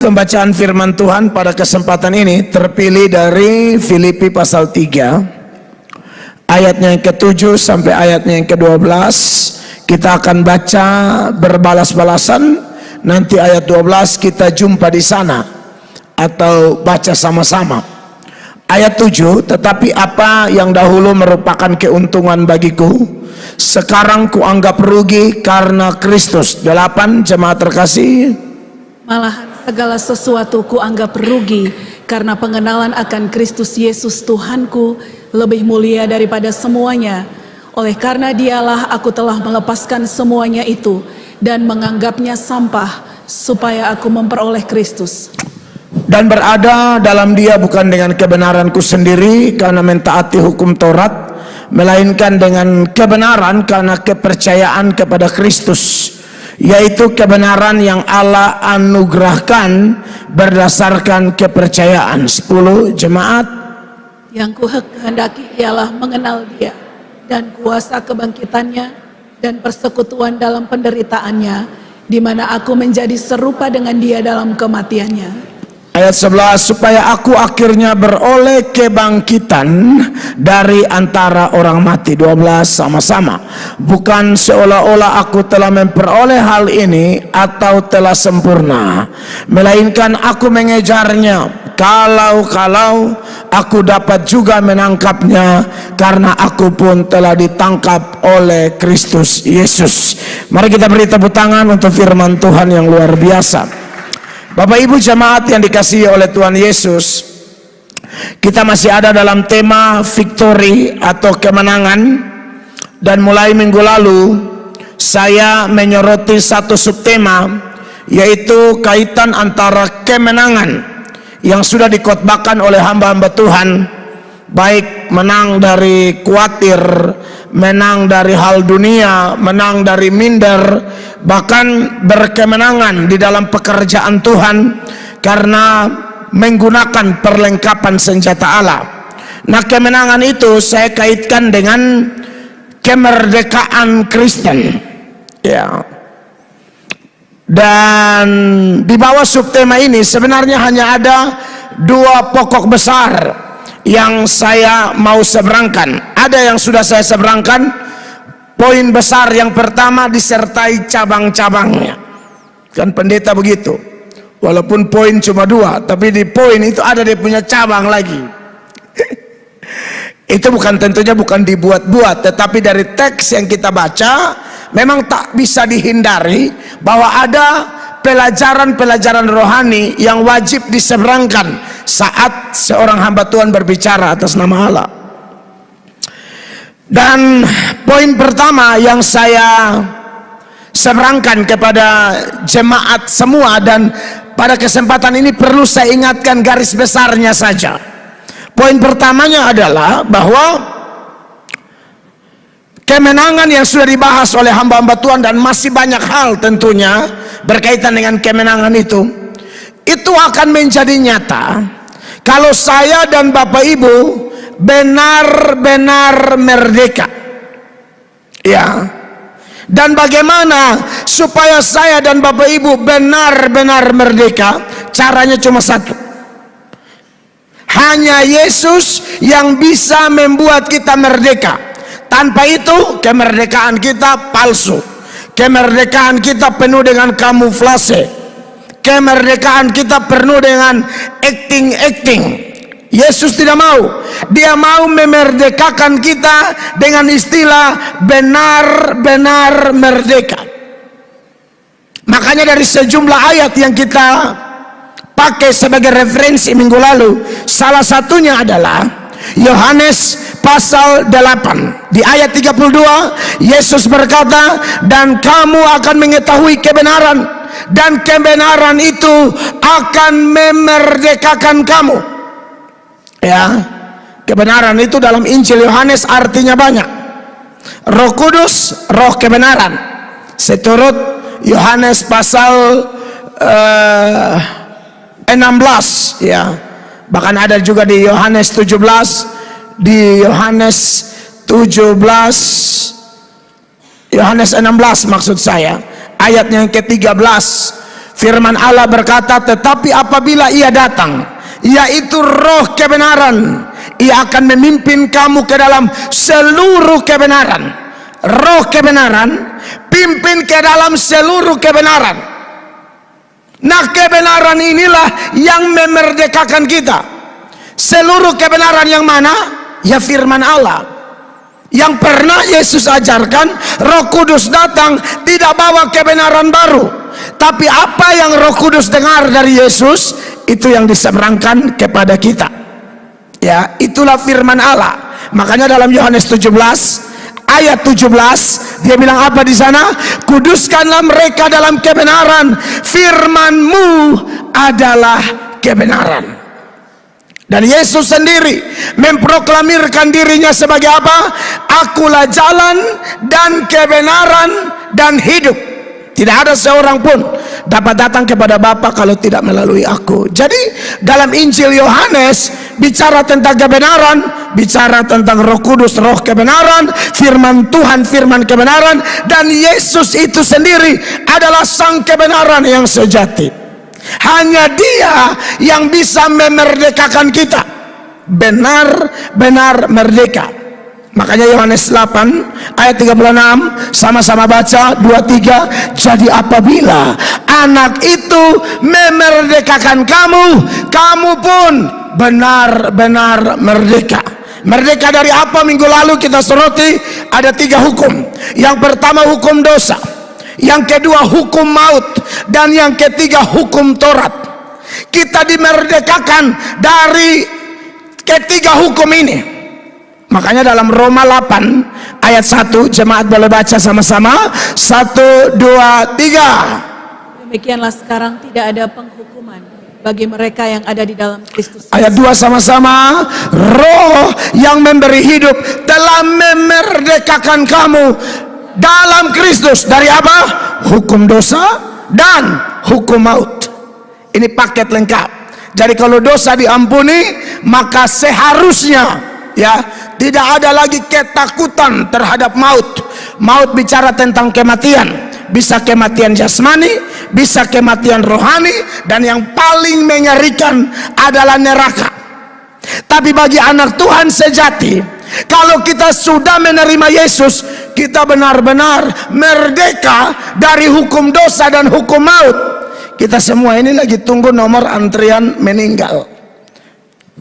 Pembacaan firman Tuhan pada kesempatan ini terpilih dari Filipi pasal 3 ayatnya yang ke-7 sampai ayatnya yang ke-12. Kita akan baca berbalas-balasan. Nanti ayat 12 kita jumpa di sana atau baca sama-sama. Ayat 7, tetapi apa yang dahulu merupakan keuntungan bagiku, sekarang kuanggap rugi karena Kristus. 8, jemaat terkasih. Malahan segala sesuatu kuanggap rugi karena pengenalan akan Kristus Yesus Tuhanku lebih mulia daripada semuanya. Oleh karena dialah aku telah melepaskan semuanya itu dan menganggapnya sampah supaya aku memperoleh Kristus. Dan berada dalam dia bukan dengan kebenaranku sendiri karena mentaati hukum Taurat, melainkan dengan kebenaran karena kepercayaan kepada Kristus, yaitu kebenaran yang Allah anugerahkan berdasarkan kepercayaan. 10, jemaat. Yang kuhendaki ialah mengenal dia dan kuasa kebangkitannya dan persekutuan dalam penderitaannya, di mana aku menjadi serupa dengan dia dalam kematiannya. Ayat 11, supaya aku akhirnya beroleh kebangkitan dari antara orang mati. 12, sama-sama. Bukan seolah-olah aku telah memperoleh hal ini atau telah sempurna, melainkan aku mengejarnya, kalau aku dapat juga menangkapnya, karena aku pun telah ditangkap oleh Kristus Yesus. Mari kita beri tepuk tangan untuk firman Tuhan yang luar biasa. Bapak Ibu jemaat yang dikasihi oleh Tuhan Yesus, kita masih ada dalam tema victory atau kemenangan. Dan mulai minggu lalu saya menyoroti satu subtema, yaitu kaitan antara kemenangan yang sudah dikhotbahkan oleh hamba-hamba Tuhan, baik menang dari khawatir, menang dari hal dunia, menang dari minder, bahkan berkemenangan di dalam pekerjaan Tuhan karena menggunakan perlengkapan senjata Allah. Nah, kemenangan itu saya kaitkan dengan kemerdekaan Kristen, ya. Dan di bawah subtema ini sebenarnya hanya ada dua pokok besar yang saya mau seberangkan. Ada yang sudah saya seberangkan. Poin besar yang pertama disertai cabang-cabangnya. Kan pendeta begitu. Walaupun poin cuma dua, tapi di poin itu ada dia punya cabang lagi. Itu tentunya bukan dibuat-buat, tetapi dari teks yang kita baca memang tak bisa dihindari bahwa ada pelajaran-pelajaran rohani yang wajib diseberangkan saat seorang hamba Tuhan berbicara atas nama Allah. Dan poin pertama yang saya seberangkan kepada jemaat semua, dan pada kesempatan ini perlu saya ingatkan garis besarnya saja. Poin pertamanya adalah bahwa kemenangan yang sudah dibahas oleh hamba-hamba Tuhan, dan masih banyak hal tentunya berkaitan dengan kemenangan itu akan menjadi nyata kalau saya dan Bapak Ibu benar-benar merdeka, ya. Dan bagaimana supaya saya dan Bapak Ibu benar-benar merdeka? Caranya cuma satu. Hanya Yesus yang bisa membuat kita merdeka. Tanpa itu kemerdekaan kita palsu. Kemerdekaan kita penuh dengan kamuflase. Kemerdekaan kita penuh dengan acting. Yesus tidak mau. Dia mau memerdekakan kita dengan istilah benar-benar merdeka. Makanya dari sejumlah ayat yang kita pakai sebagai referensi minggu lalu, salah satunya adalah Yohanes pasal 8. Di ayat 32 Yesus berkata, dan kamu akan mengetahui kebenaran, dan kebenaran itu akan memerdekakan kamu. Ya, kebenaran itu dalam Injil Yohanes artinya banyak. Roh Kudus, roh kebenaran. Seturut Yohanes pasal 16, ya. Bahkan ada juga di Yohanes 17, di Yohanes 17, Yohanes 16 maksud saya, ayat yang ke-13. Firman Allah berkata, tetapi apabila ia datang, yaitu roh kebenaran, ia akan memimpin kamu ke dalam seluruh kebenaran. Roh kebenaran pimpin ke dalam seluruh kebenaran. Nah, kebenaran inilah yang memerdekakan kita. Seluruh kebenaran yang mana? Ya firman Allah. Yang pernah Yesus ajarkan, Roh Kudus datang tidak bawa kebenaran baru, tapi apa yang Roh Kudus dengar dari Yesus, itu yang diseberangkan kepada kita. Ya, itulah firman Allah. Makanya dalam Yohanes 17 ayat 17 dia bilang apa di sana? Kuduskanlah mereka dalam kebenaran, firman-Mu adalah kebenaran. Dan Yesus sendiri memproklamirkan dirinya sebagai apa? Akulah jalan dan kebenaran dan hidup. Tidak ada seorang pun dapat datang kepada Bapa kalau tidak melalui aku. Jadi dalam Injil Yohanes bicara tentang kebenaran, bicara tentang Roh Kudus, roh kebenaran, firman Tuhan, firman kebenaran, dan Yesus itu sendiri adalah sang kebenaran yang sejati. Hanya Dia yang bisa memerdekakan kita, benar-benar merdeka. Makanya Yohanes 8 ayat 36, sama-sama baca 23. Jadi apabila anak itu memerdekakan kamu, kamu pun benar-benar merdeka. Merdeka dari apa? Minggu lalu kita soroti ada 3 hukum. Yang pertama hukum dosa, yang kedua hukum maut, dan yang ketiga hukum Taurat. Kita dimerdekakan dari ketiga hukum ini. Makanya dalam Roma 8 ayat 1, jemaat boleh baca sama-sama. 1, 2, 3. Demikianlah sekarang tidak ada penghukuman bagi mereka yang ada di dalam Kristus. Ayat 2 sama-sama. Roh yang memberi hidup telah memerdekakan kamu dalam Kristus dari apa? Hukum dosa dan hukum maut. Ini paket lengkap. Jadi kalau dosa diampuni, maka seharusnya ya tidak ada lagi ketakutan terhadap maut. Maut bicara tentang kematian, bisa kematian jasmani, bisa kematian rohani, dan yang paling mengerikan adalah neraka. Tapi bagi anak Tuhan sejati, kalau kita sudah menerima Yesus, kita benar-benar merdeka dari hukum dosa dan hukum maut. Kita semua ini lagi tunggu nomor antrian meninggal.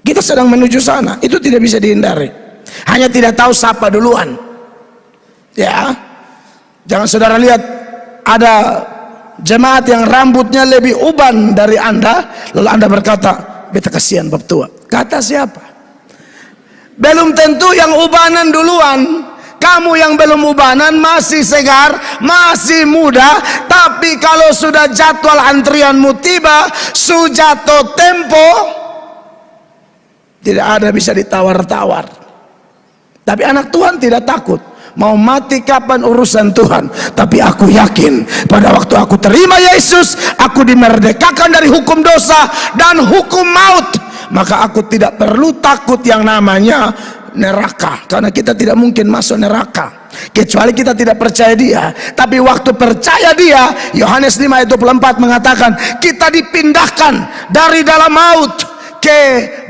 Kita sedang menuju sana, itu tidak bisa dihindari. Hanya tidak tahu siapa duluan. Ya, jangan saudara lihat ada jemaat yang rambutnya lebih uban dari Anda, lalu Anda berkata, beta kasihan bab tua. Kata siapa? Belum tentu yang ubanan duluan. Kamu yang belum ubanan masih segar, masih muda. Tapi kalau sudah jadwal antrianmu tiba, sujato tempo, tidak ada bisa ditawar-tawar. Tapi anak Tuhan tidak takut. Mau mati kapan urusan Tuhan. Tapi aku yakin pada waktu aku terima Yesus, aku dimerdekakan dari hukum dosa dan hukum maut. Maka aku tidak perlu takut yang namanya neraka, karena kita tidak mungkin masuk neraka kecuali kita tidak percaya Dia. Tapi waktu percaya Dia, Yohanes 5 ayat 24 mengatakan kita dipindahkan dari dalam maut ke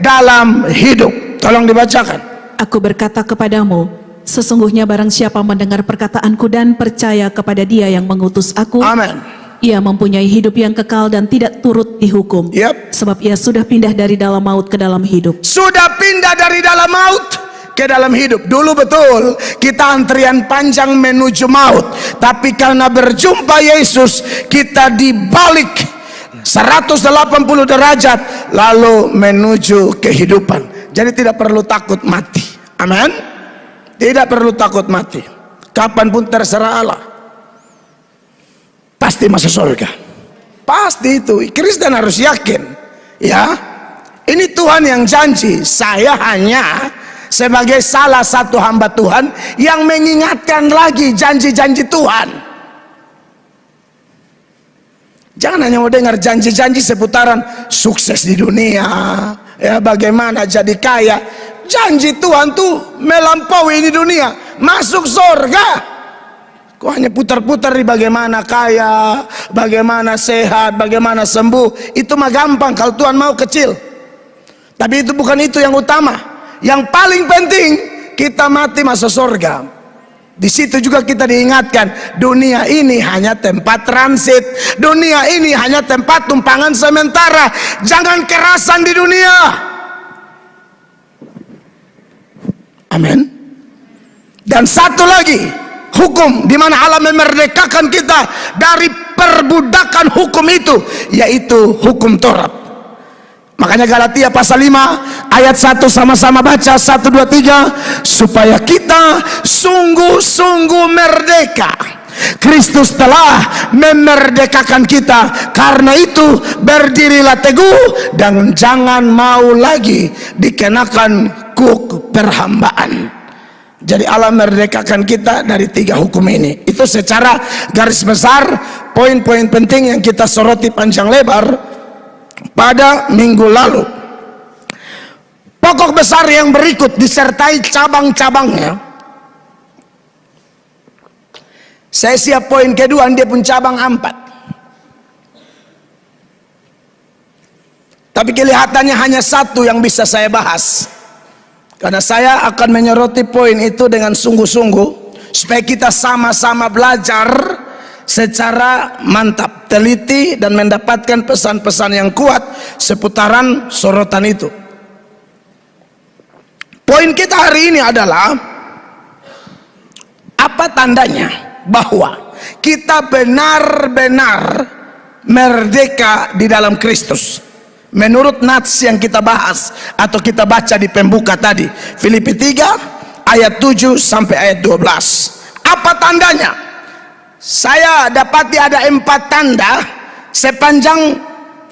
dalam hidup. Tolong dibacakan. Aku berkata kepadamu, sesungguhnya barang siapa mendengar perkataanku dan percaya kepada Dia yang mengutus aku, Amin, ia mempunyai hidup yang kekal dan tidak turut dihukum. Sebab ia sudah pindah dari dalam maut ke dalam hidup. Sudah pindah dari dalam maut ke dalam hidup. Dulu betul kita antrian panjang menuju maut, tapi karena berjumpa Yesus kita dibalik 180 derajat lalu menuju kehidupan. Jadi tidak perlu takut mati. Amin. Tidak perlu takut mati. Kapanpun terserah Allah. Pasti masuk surga. Pasti itu. Kristen harus yakin. Ya. Ini Tuhan yang janji. Saya hanya sebagai salah satu hamba Tuhan yang mengingatkan lagi janji-janji Tuhan. Jangan hanya mau dengar janji-janji seputaran sukses di dunia, ya bagaimana jadi kaya. Janji Tuhan tuh melampaui ini dunia, masuk surga. Kok hanya putar-putar di bagaimana kaya, bagaimana sehat, bagaimana sembuh. Itu mah gampang kalau Tuhan mau, kecil. Tapi itu bukan itu yang utama. Yang paling penting, kita mati masuk surga. Di situ juga kita diingatkan, dunia ini hanya tempat transit, dunia ini hanya tempat tumpangan sementara. Jangan kerasan di dunia. Amin. Dan satu lagi, hukum di mana Allah memerdekakan kita dari perbudakan hukum itu, yaitu hukum Taurat. Makanya Galatia pasal 5 ayat 1, sama-sama baca 1, 2, 3. Supaya kita sungguh-sungguh merdeka. Kristus telah memerdekakan kita. Karena itu berdirilah teguh dan jangan mau lagi dikenakan kuk perhambaan. Jadi Allah merdekakan kita dari 3 hukum ini. Itu secara garis besar poin-poin penting yang kita soroti panjang lebar pada minggu lalu. Pokok besar yang berikut disertai cabang-cabangnya. Saya siap poin kedua, dia pun cabang 4. Tapi kelihatannya hanya 1 yang bisa saya bahas. Karena saya akan menyoroti poin itu dengan sungguh-sungguh, supaya kita sama-sama belajar secara mantap, teliti, dan mendapatkan pesan-pesan yang kuat seputaran sorotan itu. Poin kita hari ini adalah, apa tandanya bahwa kita benar-benar merdeka di dalam Kristus menurut nats yang kita bahas atau kita baca di pembuka tadi, Filipi 3 ayat 7 sampai ayat 12. Apa tandanya? Saya dapati ada 4 tanda sepanjang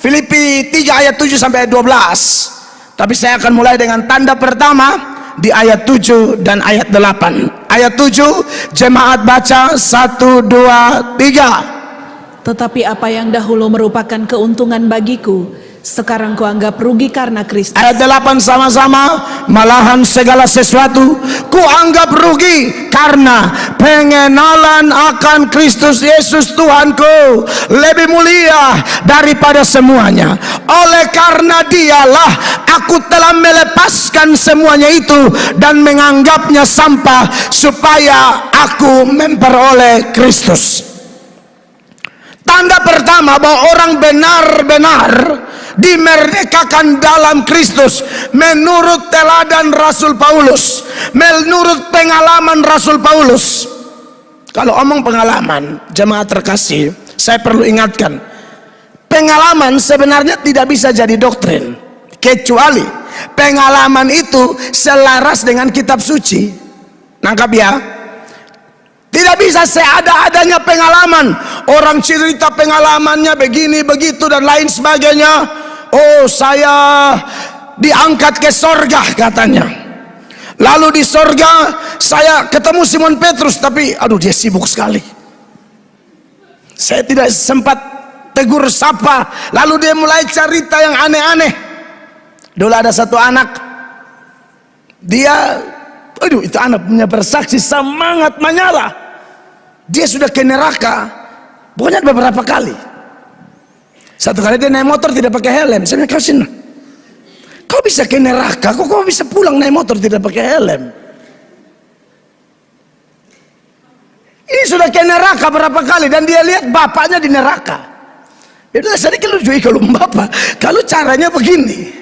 Filipi 3 ayat 7 sampai ayat 12. Tapi saya akan mulai dengan tanda pertama di ayat 7 dan ayat 8. Ayat 7, jemaat baca 1, 2, 3. Tetapi apa yang dahulu merupakan keuntungan bagiku, sekarang kuanggap rugi karena Kristus. Ayat 8 sama-sama, malahan segala sesuatu kuanggap rugi karena pengenalan akan Kristus Yesus Tuhanku lebih mulia daripada semuanya. Oleh karena dialah aku telah melepaskan semuanya itu dan menganggapnya sampah supaya aku memperoleh Kristus. Tanda pertama bahwa orang benar-benar dimerdekakan dalam Kristus menurut teladan Rasul Paulus, menurut pengalaman Rasul Paulus. Kalau omong pengalaman, jemaat terkasih, saya perlu ingatkan, pengalaman sebenarnya tidak bisa jadi doktrin, kecuali pengalaman itu selaras dengan kitab suci. Nangkap ya? Tidak bisa seada-adanya pengalaman. Orang cerita pengalamannya begini, begitu, dan lain sebagainya. Oh, saya diangkat ke sorga katanya. Lalu di sorga saya ketemu Simon Petrus, tapi aduh dia sibuk sekali. Saya tidak sempat tegur sapa. Lalu dia mulai cerita yang aneh-aneh. Dulu ada satu anak, dia, aduh itu anak punya bersaksi semangat menyala. Dia sudah ke neraka, pokoknya beberapa kali. Satu kali dia naik motor tidak pakai helm. Saya bilang, kau sini, kau bisa ke neraka, kau bisa pulang naik motor tidak pakai helm. Ini sudah ke neraka berapa kali, dan dia lihat bapaknya di neraka. Itu sedikit lucu kalau bapak, kalau caranya begini.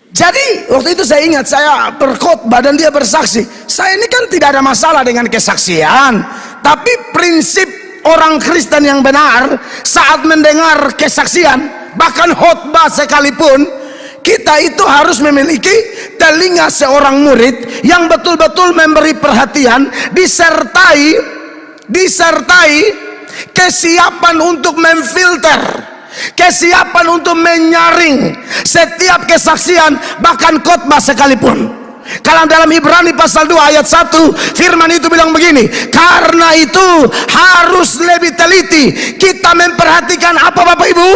Jadi waktu itu saya ingat, saya berkhotbah dan dia bersaksi. Saya ini kan tidak ada masalah dengan kesaksian, tapi prinsip orang Kristen yang benar saat mendengar kesaksian, bahkan khotbah sekalipun, kita itu harus memiliki telinga seorang murid yang betul-betul memberi perhatian, disertai kesiapan untuk memfilter, kesiapan untuk menyaring setiap kesaksian, bahkan khotbah sekalipun. Kalau dalam Ibrani pasal 2 ayat 1 firman itu bilang begini, karena itu harus lebih teliti kita memperhatikan apa Bapak Ibu,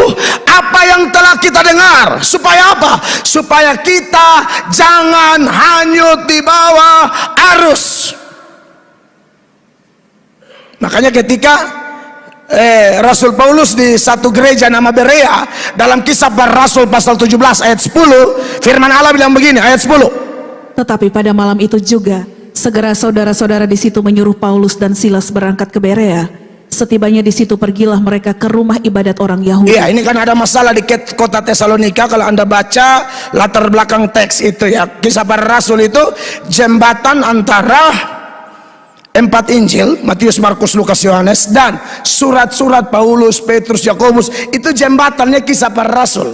apa yang telah kita dengar. Supaya apa? Supaya kita jangan hanyut di bawah arus. Makanya ketika Rasul Paulus di satu gereja nama Berea, dalam Kisah Para Rasul pasal 17 ayat 10, firman Allah bilang begini, ayat 10. Tetapi pada malam itu juga, segera saudara-saudara di situ menyuruh Paulus dan Silas berangkat ke Berea. Setibanya di situ pergilah mereka ke rumah ibadat orang Yahudi. Iya, ini kan ada masalah di kota Tesalonika. Kalau Anda baca latar belakang teks itu ya, Kisah Para Rasul itu jembatan antara 4 Injil, Matius, Markus, Lukas, Yohanes, dan surat-surat Paulus, Petrus, Yakobus. Itu jembatannya Kisah Para Rasul.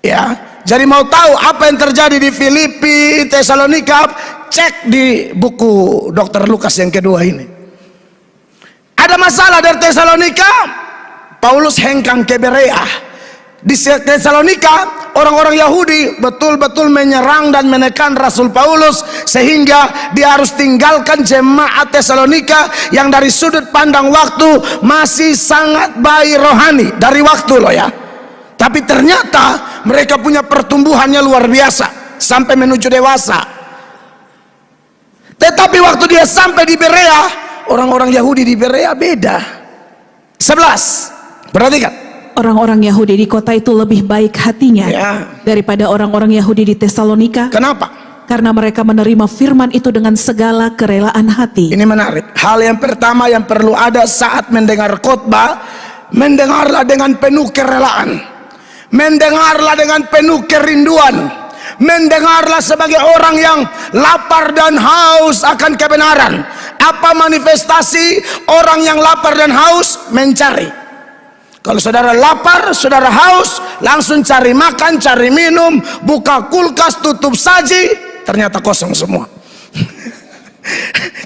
Ya, jadi mau tahu apa yang terjadi di Filipi, Tesalonika, cek di buku Dr. Lukas yang kedua ini. Ada masalah dari Tesalonika, Paulus hengkang ke Berea. Di Tesalonika, orang-orang Yahudi betul-betul menyerang dan menekan Rasul Paulus, sehingga dia harus tinggalkan jemaat Tesalonika yang dari sudut pandang waktu masih sangat bayi rohani. Dari waktu loh ya. Tapi ternyata mereka punya pertumbuhannya luar biasa sampai menuju dewasa. Tetapi waktu dia sampai di Berea, orang-orang Yahudi di Berea beda. 11. Perhatikan. Orang-orang Yahudi di kota itu lebih baik hatinya daripada orang-orang Yahudi di Tesalonika. Kenapa? Karena mereka menerima firman itu dengan segala kerelaan hati. Ini menarik. Hal yang pertama yang perlu ada saat mendengar khotbah, mendengarlah dengan penuh kerelaan. Mendengarlah dengan penuh kerinduan. Mendengarlah sebagai orang yang lapar dan haus akan kebenaran. Apa manifestasi orang yang lapar dan haus? Mencari. Kalau saudara lapar, saudara haus, langsung cari makan, cari minum, buka kulkas, tutup saji, ternyata kosong semua.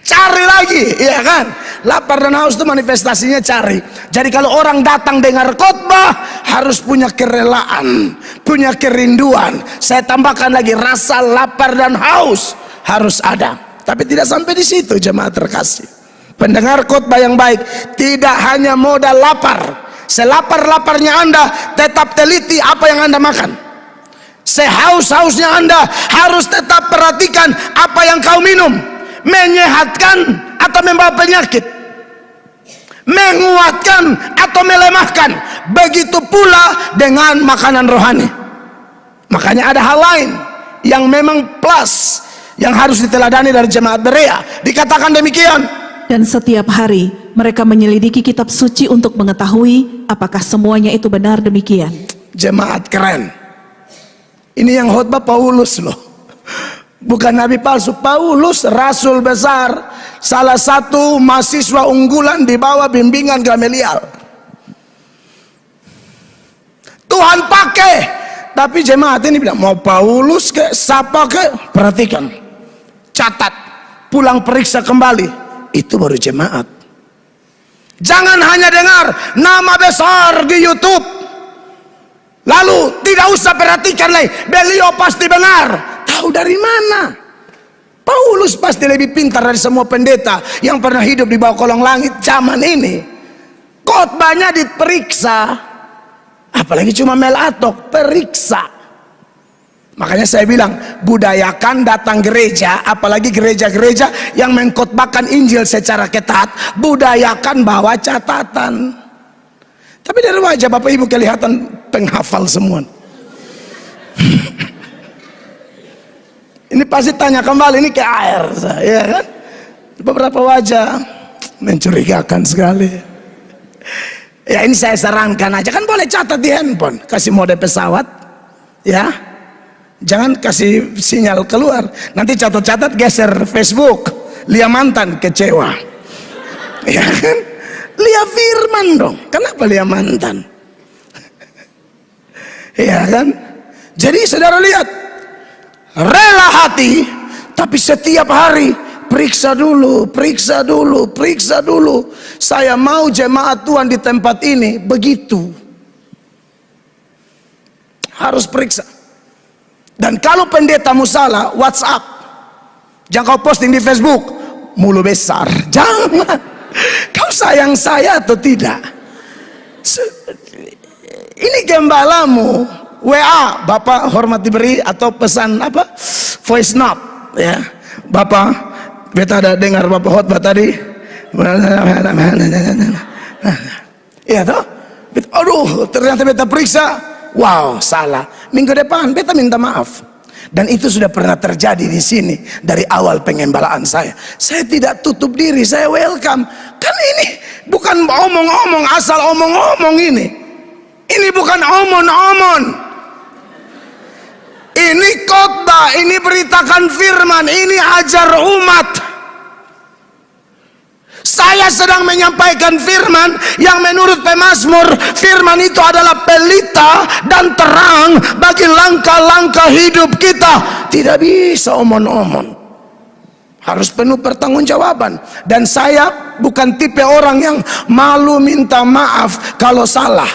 Cari lagi, iya kan? Lapar dan haus itu manifestasinya cari. Jadi kalau orang datang dengar khotbah, harus punya kerelaan, punya kerinduan. Saya tambahkan lagi, rasa lapar dan haus harus ada. Tapi tidak sampai di situ, jemaat terkasih. Pendengar khotbah yang baik tidak hanya modal lapar. Selapar-laparnya Anda tetap teliti apa yang Anda makan. Sehaus-hausnya Anda harus tetap perhatikan apa yang kau minum. Menyehatkan atau membawa penyakit, menguatkan atau melemahkan. Begitu pula dengan makanan rohani. Makanya ada hal lain yang memang plus yang harus diteladani dari jemaat Berea. Dikatakan demikian, dan setiap hari mereka menyelidiki kitab suci untuk mengetahui apakah semuanya itu benar demikian. Jemaat keren. Ini yang khotbah Paulus loh, bukan nabi palsu. Paulus rasul besar, salah satu mahasiswa unggulan di bawah bimbingan Gamaliel. Tuhan pakai. Tapi jemaat ini bilang, mau Paulus ke siapa ke, perhatikan, catat, pulang periksa kembali. Itu baru jemaat. Jangan hanya dengar nama besar di YouTube, lalu tidak usah perhatikan lagi, beliau pasti benar. Tahu dari mana? Paulus pasti lebih pintar dari semua pendeta yang pernah hidup di bawah kolong langit zaman ini. Khotbahnya diperiksa, apalagi cuma melatok, periksa. Makanya saya bilang, budayakan datang gereja, apalagi gereja-gereja yang mengkhotbahkan Injil secara ketat, budayakan bawa catatan. Tapi dari wajah Bapak Ibu kelihatan penghafal semua. Ini pasti tanya kembali, ini ke air, ya kan? Beberapa wajah mencurigakan sekali. Ya ini saya sarankan aja, kan boleh catat di handphone, kasih mode pesawat, ya. Jangan kasih sinyal keluar. Nanti catat-catat geser Facebook. Lia mantan kecewa. Ya kan? Lia firman dong. Kenapa Lia mantan? Ya kan? Jadi saudara lihat, rela hati, tapi setiap hari periksa dulu, periksa dulu, periksa dulu. Saya mau jemaat Tuhan di tempat ini begitu. Harus periksa. Dan kalau pendetamu salah, WhatsApp. Jangan kau posting di Facebook, mulu besar. Jangan. Kau sayang saya atau tidak? Ini gembalamu. WA, Bapak hormat diberi, atau pesan apa? Voice note, ya. Bapak, beta ada dengar Bapak khotbah tadi. Iya toh? Aduh, ternyata beta periksa, wow, salah. Minggu depan beta minta maaf. Dan itu sudah pernah terjadi di sini dari awal pengembalaan saya. Saya tidak tutup diri, saya welcome. Kan ini bukan omong-omong, asal omong-omong ini. Ini bukan omon-omon. Ini khotbah, ini beritakan firman, ini ajar umat. Saya sedang menyampaikan firman yang menurut pemazmur, firman itu adalah pelita dan terang bagi langkah-langkah hidup kita. Tidak bisa omon-omon, harus penuh pertanggungjawaban. Dan saya bukan tipe orang yang malu minta maaf kalau salah.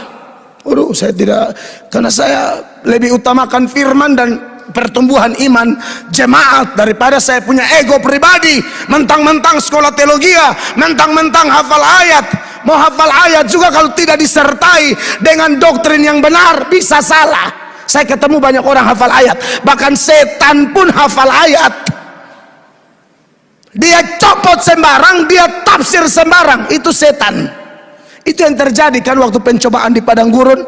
Aduh, saya tidak, karena saya lebih utamakan firman dan pertumbuhan iman jemaat daripada saya punya ego pribadi. Mentang-mentang sekolah teologi, mentang-mentang hafal ayat. Mau hafal ayat juga kalau tidak disertai dengan doktrin yang benar bisa salah. Saya ketemu banyak orang hafal ayat, bahkan setan pun hafal ayat. Dia copot sembarang, dia tafsir sembarang, itu setan. Itu yang terjadi kan waktu pencobaan di padang gurun.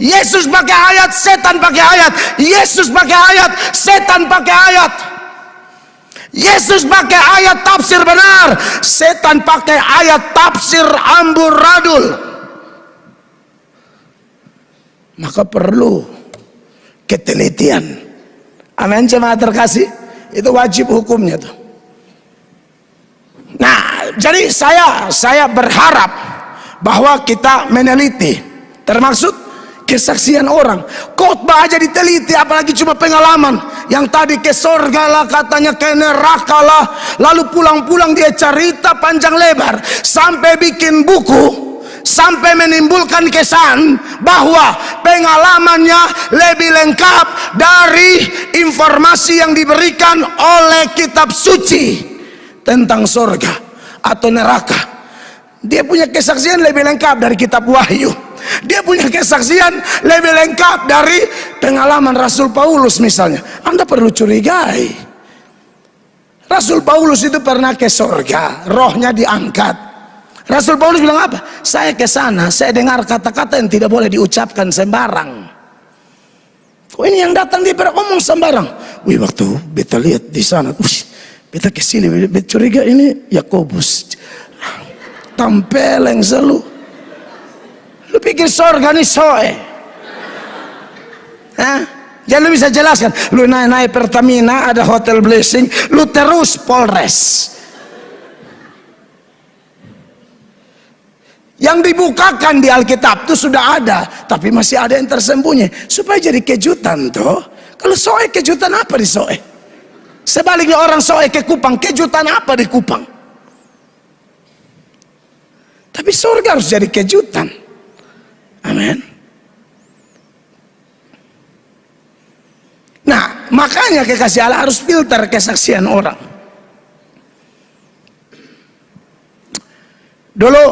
Yesus pakai ayat, setan pakai ayat. Yesus pakai ayat, setan pakai ayat. Yesus pakai ayat tafsir benar, setan pakai ayat tafsir amburadul. Maka perlu ketelitian. Amin, jemaat terkasih. Itu wajib hukumnya tuh. Nah, jadi saya berharap bahwa kita meneliti, termasuk kesaksian orang. Khotbah aja diteliti, apalagi cuma pengalaman. Yang tadi ke sorga lah, katanya ke neraka lah, lalu pulang-pulang dia cerita panjang lebar sampai bikin buku, sampai menimbulkan kesan bahwa pengalamannya lebih lengkap dari informasi yang diberikan oleh kitab suci tentang sorga atau neraka. Dia punya kesaksian lebih lengkap dari kitab Wahyu. Dia punya kesaksian lebih lengkap dari pengalaman Rasul Paulus misalnya. Anda perlu curigai. Rasul Paulus itu pernah ke sorga, rohnya diangkat. Rasul Paulus bilang apa? Saya ke sana, saya dengar kata-kata yang tidak boleh diucapkan sembarang. Oh, ini yang datang dia beromong sembarang. Wih, waktu beta lihat di sana, beta kesini, beta curiga ini Yakobus. Tampeleng selalu. Lu pikir sorga nih soe? Hah? Jangan lu bisa jelaskan. Lu naik Pertamina ada Hotel Blessing, lu terus Polres. Yang dibukakan di Alkitab itu sudah ada, tapi masih ada yang tersembunyi supaya jadi kejutan toh. Kalau soe, kejutan apa di soe? Sebaliknya orang soe ke Kupang, kejutan apa di Kupang? Tapi surga harus jadi kejutan. Amin. Nah, makanya kekasih Allah harus filter kesaksian orang. Dulu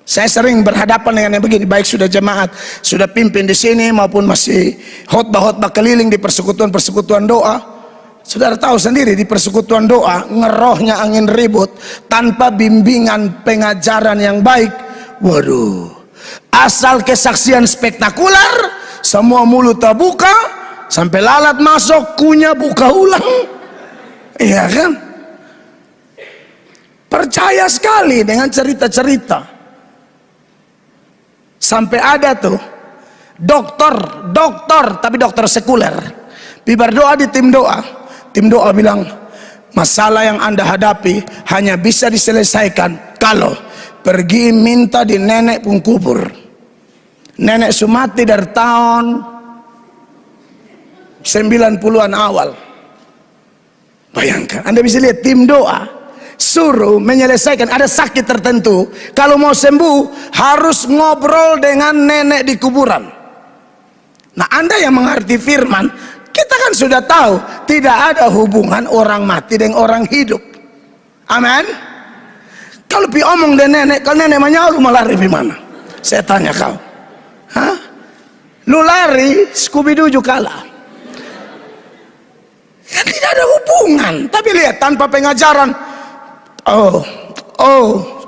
saya sering berhadapan dengan yang begini, baik sudah jemaat, sudah pimpin di sini maupun masih khotbah-khotbah keliling di persekutuan-persekutuan doa. Saudara tahu sendiri di persekutuan doa, ngerohnya angin ribut tanpa bimbingan pengajaran yang baik. Waduh, asal kesaksian spektakuler, semua mulut terbuka, sampai lalat masuk, kunyah buka ulang. Iya kan? Percaya sekali dengan cerita-cerita. Sampai ada tuh dokter, tapi dokter sekuler, bibar doa di tim doa. Tim doa bilang, masalah yang Anda hadapi hanya bisa diselesaikan kalau pergi minta di nenek pengkubur. Nenek Sumati dari tahun 90-an awal. Bayangkan, Anda bisa lihat tim doa suruh menyelesaikan, ada sakit tertentu, kalau mau sembuh harus ngobrol dengan nenek di kuburan. Nah, Anda yang mengerti firman, kita kan sudah tahu tidak ada hubungan orang mati dengan orang hidup. Amin. Kalau pi omong dengan nenek, kalau nenek menyawa, lu mau lari di mana? Saya tanya kau. Hah? Lu lari, Scooby-Doo juga kalah. Kan tidak ada hubungan. Tapi lihat, tanpa pengajaran,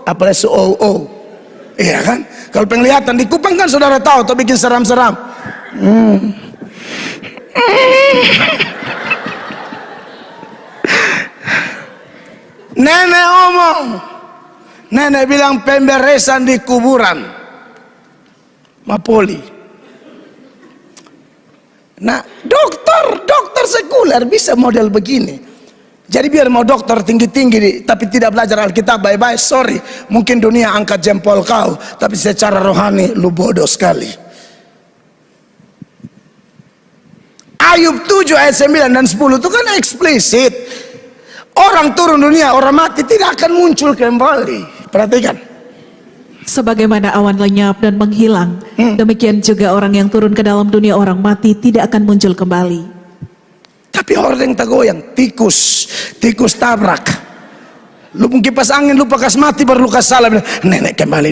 apalagi iya kan? Kalau penglihatan di Kupang kan saudara tahu, tuh bikin seram-seram. Nenek omong, nenek bilang pemberesan di kuburan, Mapoli. Nah, dokter sekuler bisa model begini. Jadi biar mau dokter tinggi-tinggi tapi tidak belajar Alkitab baik-baik, sorry, mungkin dunia angkat jempol kau, tapi secara rohani lu bodoh sekali. Ayub 7 ayat 9 dan 10 itu kan eksplisit. Orang turun dunia, orang mati tidak akan muncul kembali. Perhatikan. Sebagaimana awan lenyap dan menghilang, demikian juga orang yang turun ke dalam dunia orang mati tidak akan muncul kembali. Tapi orang yang tak goyang, tikus tabrak. Lu kipas angin, lu bekas mati baru lu kasih salam. Nenek kembali,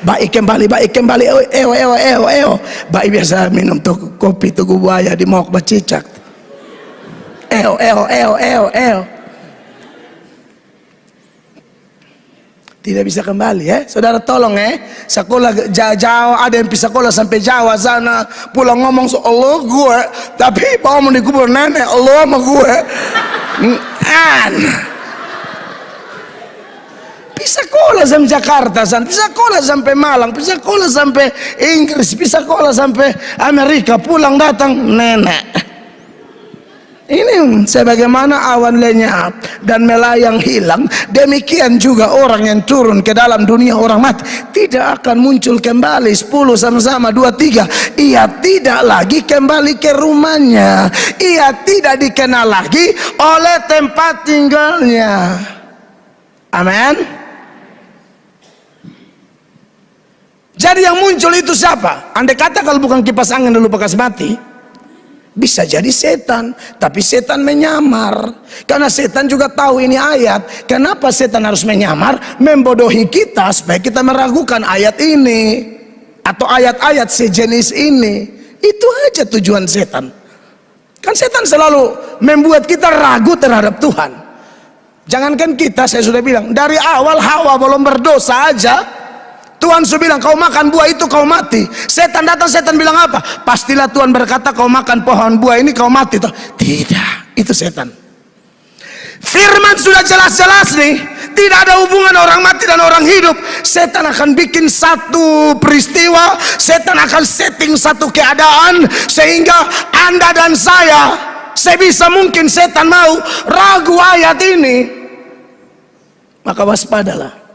baik kembali. Eo. Baik biasa minum tuh kopi tuh buaya di mok bacicak. Eo. Tidak bisa kembali ya. Saudara tolong sekolah jauh, ada yang bisa sekolah sampai Jawa sana, pulang ngomong Allah gue, tapi mau dikubur nenek Allah sama gue. Bisa sekolah sampai Jakarta, bisa sekolah sampai Malang, bisa sekolah sampai Inggris, bisa sekolah sampai Amerika, pulang datang nenek. Ini sebagaimana awan lenyap dan melayang hilang, demikian juga orang yang turun ke dalam dunia orang mati tidak akan muncul kembali. 10 sama-sama 2, 3. Ia tidak lagi kembali ke rumahnya, ia tidak dikenal lagi oleh tempat tinggalnya. Amin. Jadi yang muncul itu siapa? Andai kata kalau bukan kipas angin dulu bekas mati, bisa jadi setan, tapi setan menyamar. Karena setan juga tahu ini ayat. Kenapa setan harus menyamar? Membodohi kita supaya kita meragukan ayat ini atau ayat-ayat sejenis ini. Itu aja tujuan setan. Kan setan selalu membuat kita ragu terhadap Tuhan. Jangankan kita, saya sudah bilang dari awal Hawa belum berdosa aja, Tuhan sudah bilang kau makan buah itu kau mati. Setan datang, setan bilang apa? Pastilah Tuhan berkata kau makan pohon buah ini kau mati. Tidak, itu setan. Firman sudah jelas-jelas nih, tidak ada hubungan orang mati dan orang hidup. Setan akan bikin satu peristiwa, setan akan setting satu keadaan sehingga Anda dan saya sebisa mungkin setan mau ragu ayat ini. Maka waspadalah.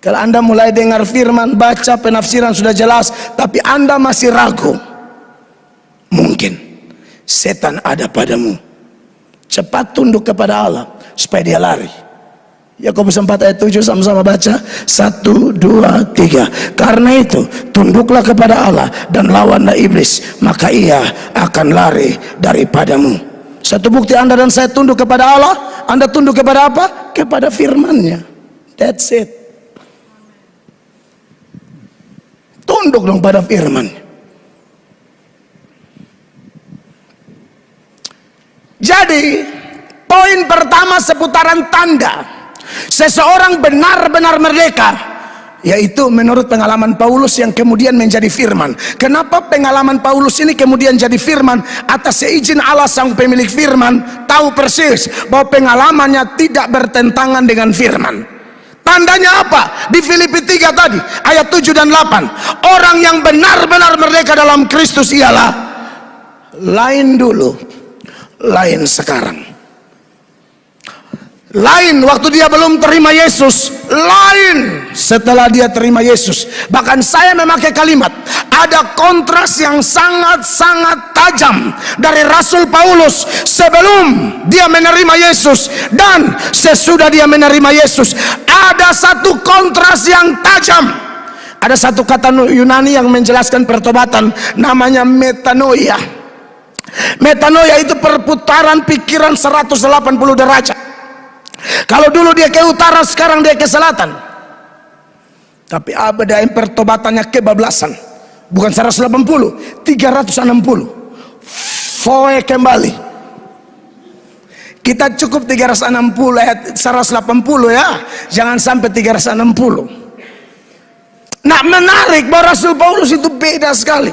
Kalau Anda mulai dengar firman, baca penafsiran sudah jelas, tapi Anda masih ragu, mungkin setan ada padamu. Cepat tunduk kepada Allah supaya dia lari. Yakobus 4 ayat 7 sama-sama baca. 1, 2, 3. Karena itu tunduklah kepada Allah dan lawanlah iblis, maka ia akan lari daripadamu. Satu bukti Anda dan saya tunduk kepada Allah. Anda tunduk kepada apa? Kepada firman-Nya. That's it. Tunduk dong pada firman. Jadi poin pertama seputaran tanda seseorang benar-benar merdeka, yaitu menurut pengalaman Paulus yang kemudian menjadi firman. Kenapa pengalaman Paulus ini kemudian jadi firman? Atas seizin Allah sang pemilik firman, tahu persis bahwa pengalamannya tidak bertentangan dengan firman. Tandanya apa? Di Filipi 3 tadi ayat 7 dan 8. Orang yang benar-benar merdeka dalam Kristus ialah lain dulu, lain sekarang. Lain waktu dia belum terima Yesus, lain setelah dia terima Yesus. Bahkan saya memakai kalimat, ada kontras yang sangat-sangat tajam dari Rasul Paulus sebelum dia menerima Yesus dan sesudah dia menerima Yesus. Ada satu kontras yang tajam. Ada satu kata Yunani yang menjelaskan pertobatan, namanya metanoia. Metanoia itu perputaran pikiran 180 derajat. Kalau dulu dia ke utara, sekarang dia ke selatan. Tapi ada yang pertobatannya kebablasan. Bukan 180, 360. Foe kembali. Kita cukup 360 ayat 180 ya. Jangan sampai 360. Nah, menarik bahwa Rasul Paulus itu beda sekali.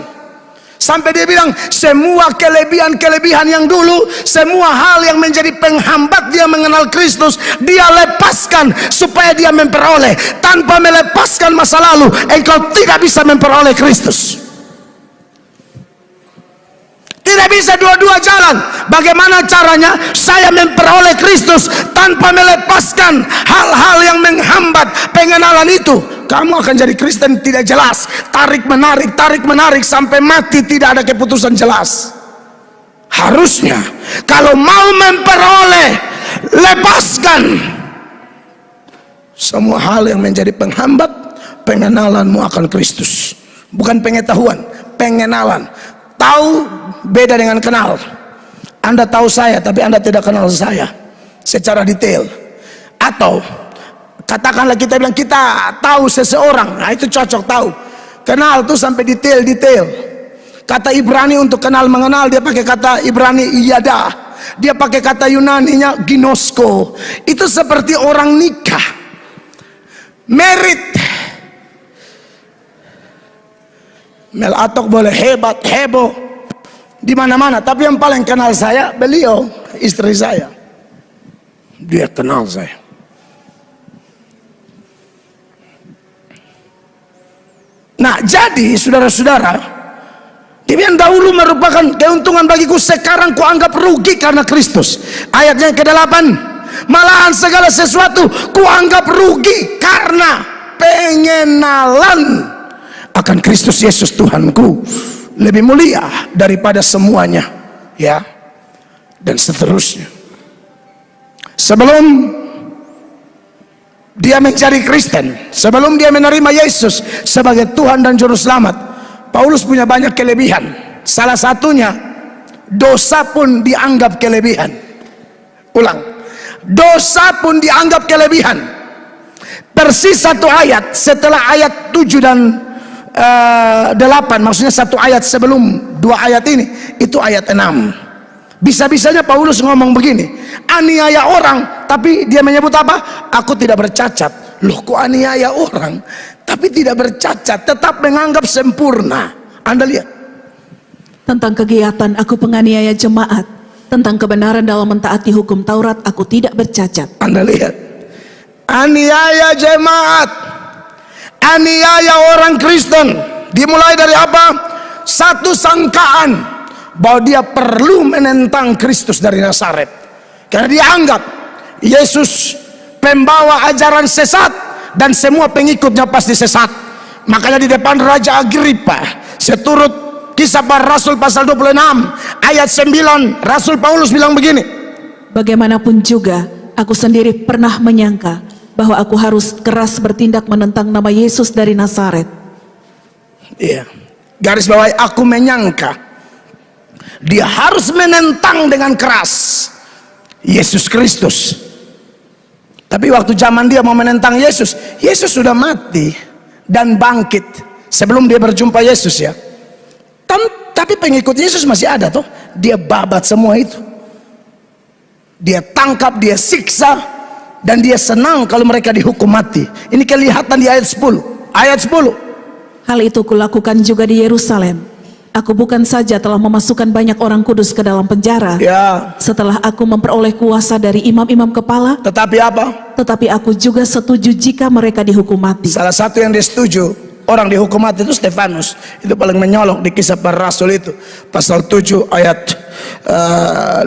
Sampai dia bilang semua kelebihan-kelebihan yang dulu, semua hal yang menjadi penghambat dia mengenal Kristus, dia lepaskan supaya dia memperoleh. Tanpa melepaskan masa lalu, engkau tidak bisa memperoleh Kristus. Tidak bisa dua-dua jalan. Bagaimana caranya? Saya memperoleh Kristus tanpa melepaskan hal-hal yang menghambat pengenalan itu. Kamu akan jadi Kristen tidak jelas, tarik menarik sampai mati, tidak ada keputusan jelas. Harusnya kalau mau memperoleh, lepaskan semua hal yang menjadi penghambat pengenalanmu akan Kristus. Bukan pengetahuan, pengenalan. Tahu beda dengan kenal. Anda tahu saya, tapi Anda tidak kenal saya secara detail. Atau katakanlah kita bilang kita tahu seseorang, nah itu cocok tahu. Kenal tuh sampai detail-detail. Kata Ibrani untuk kenal mengenal, dia pakai kata Ibrani iyada. Dia pakai kata Yunaninya ginosko. Itu seperti orang nikah, merit. Mel Atok boleh hebat, heboh di mana-mana, tapi yang paling kenal saya beliau, istri saya. Dia kenal saya. Nah, jadi saudara-saudara, yang dahulu merupakan keuntungan bagiku, sekarang kuanggap rugi karena Kristus. Ayatnya yang ke-8, malahan segala sesuatu kuanggap rugi karena pengenalan akan Kristus Yesus Tuhanku lebih mulia daripada semuanya, ya, dan seterusnya. Sebelum dia menjadi Kristen, sebelum dia menerima Yesus sebagai Tuhan dan Juru Selamat, Paulus punya banyak kelebihan. Salah satunya, dosa pun dianggap kelebihan. Ulang, dosa pun dianggap kelebihan. Persis satu ayat setelah ayat 7 dan 8, maksudnya satu ayat sebelum dua ayat ini, itu ayat 6. Bisa-bisanya Paulus ngomong begini, aniaya orang, tapi dia menyebut apa? Aku tidak bercacat. Loh, kok aniaya orang tapi tidak bercacat, tetap menganggap sempurna? Anda lihat. Tentang kegiatan aku penganiaya jemaat, tentang kebenaran dalam mentaati hukum Taurat, aku tidak bercacat. Anda lihat, aniaya jemaat, aniaya orang Kristen, dimulai dari apa? Satu sangkaan bahwa dia perlu menentang Kristus dari Nazaret, karena dia anggap Yesus pembawa ajaran sesat dan semua pengikutnya pasti sesat. Makanya di depan Raja Agripa, seturut Kisah Para Rasul pasal 26 ayat 9, Rasul Paulus bilang begini, bagaimanapun juga aku sendiri pernah menyangka bahwa aku harus keras bertindak menentang nama Yesus dari Nazaret. Iya, garis bawahi, aku menyangka dia harus menentang dengan keras Yesus Kristus. Tapi waktu zaman dia mau menentang Yesus, Yesus sudah mati dan bangkit sebelum dia berjumpa Yesus, ya. Tapi pengikut Yesus masih ada toh. Dia babat semua itu. Dia tangkap, dia siksa, dan dia senang kalau mereka dihukum mati. Ini kelihatan di ayat 10. Ayat 10. Hal itu kulakukan juga di Yerusalem. Aku bukan saja telah memasukkan banyak orang kudus ke dalam penjara, ya, setelah aku memperoleh kuasa dari imam-imam kepala, tetapi apa? Tetapi aku juga setuju jika mereka dihukum mati. Salah satu yang dia setuju orang dihukum mati itu Stefanus. Itu paling menyolok di Kisah Para Rasul itu, pasal 7 ayat 54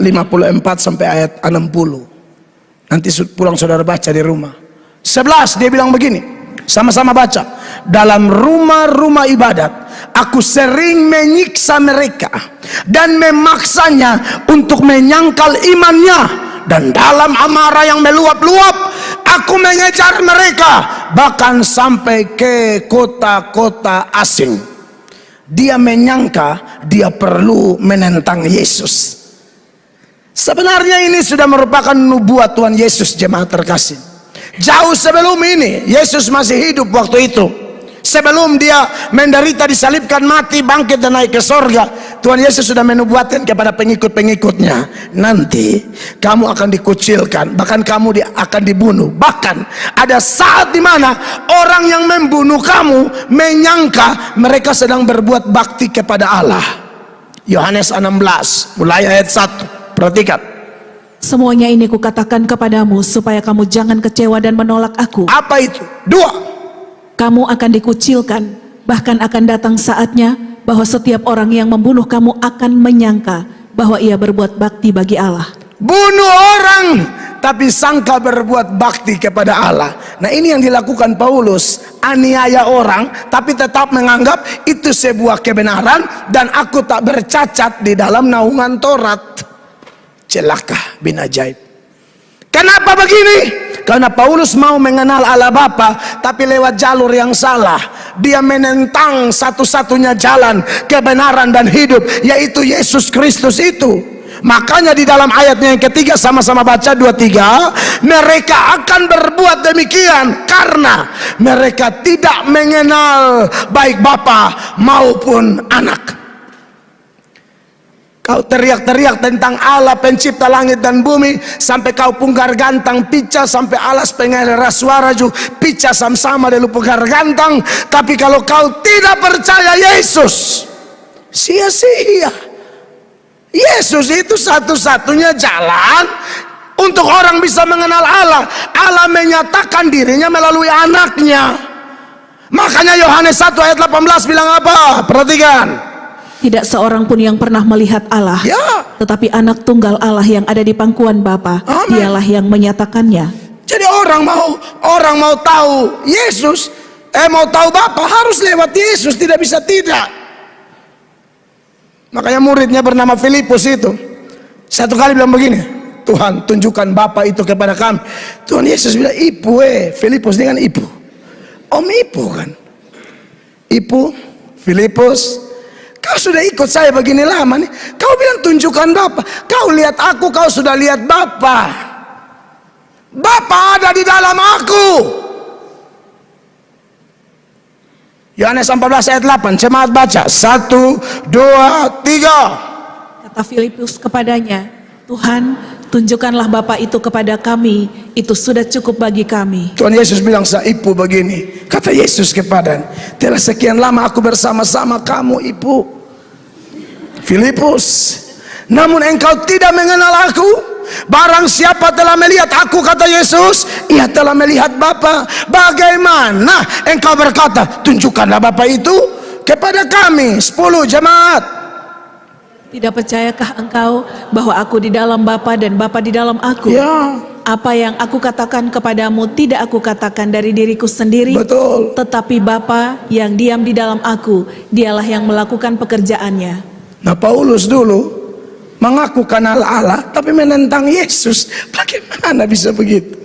sampai ayat 60. Nanti pulang saudara baca di rumah. 11 dia bilang begini, sama-sama baca. Dalam rumah-rumah ibadat aku sering menyiksa mereka dan memaksanya untuk menyangkal imannya, dan dalam amarah yang meluap-luap aku mengejar mereka bahkan sampai ke kota-kota asing. Dia menyangka dia perlu menentang Yesus. Sebenarnya ini sudah merupakan nubuat Tuhan Yesus, jemaat terkasih. Jauh sebelum ini, Yesus masih hidup waktu itu. Sebelum dia menderita, disalibkan, mati, bangkit dan naik ke sorga, Tuhan Yesus sudah menubuatkan kepada pengikut-pengikutnya, nanti kamu akan dikucilkan, bahkan kamu akan dibunuh. Bahkan ada saat di mana orang yang membunuh kamu menyangka mereka sedang berbuat bakti kepada Allah. Yohanes 16 mulai ayat 1. Perhatikan. Semuanya ini kukatakan kepadamu supaya kamu jangan kecewa dan menolak aku. Apa itu? 2. Kamu akan dikucilkan, bahkan akan datang saatnya bahwa setiap orang yang membunuh kamu akan menyangka bahwa ia berbuat bakti bagi Allah. Bunuh orang tapi sangka berbuat bakti kepada Allah. Nah, ini yang dilakukan Paulus, aniaya orang tapi tetap menganggap itu sebuah kebenaran, dan aku tak bercacat di dalam naungan Taurat. Celaka bin ajaib. Kenapa begini? Karena Paulus mau mengenal Allah Bapa tapi lewat jalur yang salah. Dia menentang satu-satunya jalan kebenaran dan hidup, yaitu Yesus Kristus itu. Makanya di dalam ayatnya yang ketiga, sama-sama baca 2-3, mereka akan berbuat demikian karena mereka tidak mengenal baik Bapa maupun Anak. Kau teriak-teriak tentang Allah pencipta langit dan bumi, sampai kau punggar gantang pica, sampai alas pengelera suara ju pica sama-sama delu punggar gantang. Tapi kalau kau tidak percaya Yesus, sia-sia. Yesus itu satu-satunya jalan untuk orang bisa mengenal Allah. Allah menyatakan dirinya melalui anaknya. Makanya Yohanes 1 ayat 18 bilang apa? Perhatikan. Tidak seorang pun yang pernah melihat Allah, Ya. tetapi anak tunggal Allah yang ada di pangkuan Bapa, Amin. dialah yang menyatakannya. Jadi orang mau tahu Yesus, mau tahu Bapa harus lewat Yesus, tidak bisa tidak. Makanya muridnya bernama Filipus itu satu kali bilang begini, Tuhan tunjukkan Bapa itu kepada kami. Tuhan Yesus bilang, Ibu Filipus ini kan Ibu, Om Ibu kan, Ibu Filipus, kau sudah ikut saya begini lama nih, kau bilang tunjukkan Bapa. Kau lihat aku, kau sudah lihat Bapa. Bapa ada di dalam aku. Yohanes 14 ayat 8, jemaat baca 1, 2, 3. Kata Filipus kepadanya, Tuhan, tunjukkanlah Bapa itu kepada kami, itu sudah cukup bagi kami. Tuhan Yesus bilang Ibu begini, kata Yesus kepadanya, telah sekian lama aku bersama-sama kamu Ibu Filipus, namun engkau tidak mengenal aku. Barang siapa telah melihat aku, kata Yesus, ia telah melihat Bapa. Bagaimana engkau berkata, tunjukkanlah Bapa itu kepada kami? 10 jemaat. Tidak percayakah engkau bahwa aku di dalam Bapa dan Bapa di dalam aku? Ya, Apa yang aku katakan kepadamu tidak aku katakan dari diriku sendiri, betul. tetapi Bapa yang diam di dalam aku, dialah yang melakukan pekerjaannya. Nah, Paulus dulu mengaku kenal Allah tapi menentang Yesus. Bagaimana bisa begitu?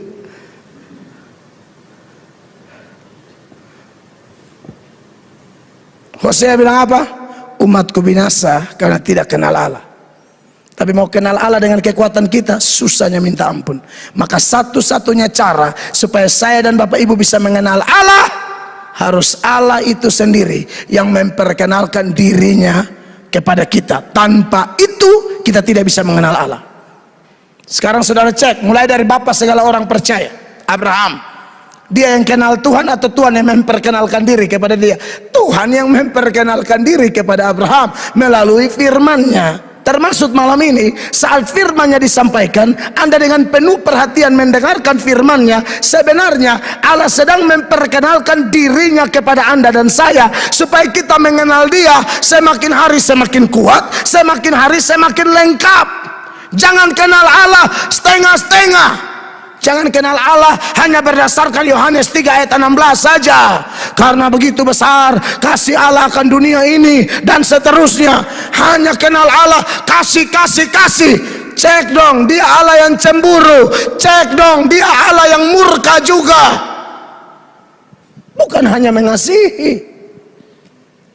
Hosea bilang apa? Umatku binasa karena tidak kenal Allah. Tapi mau kenal Allah dengan kekuatan kita, susahnya minta ampun. Maka satu-satunya cara supaya saya dan Bapak Ibu bisa mengenal Allah, harus Allah itu sendiri yang memperkenalkan dirinya kepada kita. Tanpa itu kita tidak bisa mengenal Allah. Sekarang saudara cek, mulai dari Bapak segala orang percaya, Abraham, dia yang kenal Tuhan atau Tuhan yang memperkenalkan diri kepada dia? Tuhan yang memperkenalkan diri kepada Abraham melalui firman-Nya. Termasuk malam ini, saat firman-Nya disampaikan, Anda dengan penuh perhatian mendengarkan firman-Nya, sebenarnya Allah sedang memperkenalkan dirinya kepada Anda dan saya, supaya kita mengenal Dia semakin hari semakin kuat, semakin hari semakin lengkap. Jangan kenal Allah setengah-setengah. Jangan kenal Allah hanya berdasarkan Yohanes 3 ayat 16 saja. Karena begitu besar kasih Allah akan dunia ini, dan seterusnya. Hanya kenal Allah, kasih. Cek dong, dia Allah yang cemburu. Cek dong, dia Allah yang murka juga. Bukan hanya mengasihi.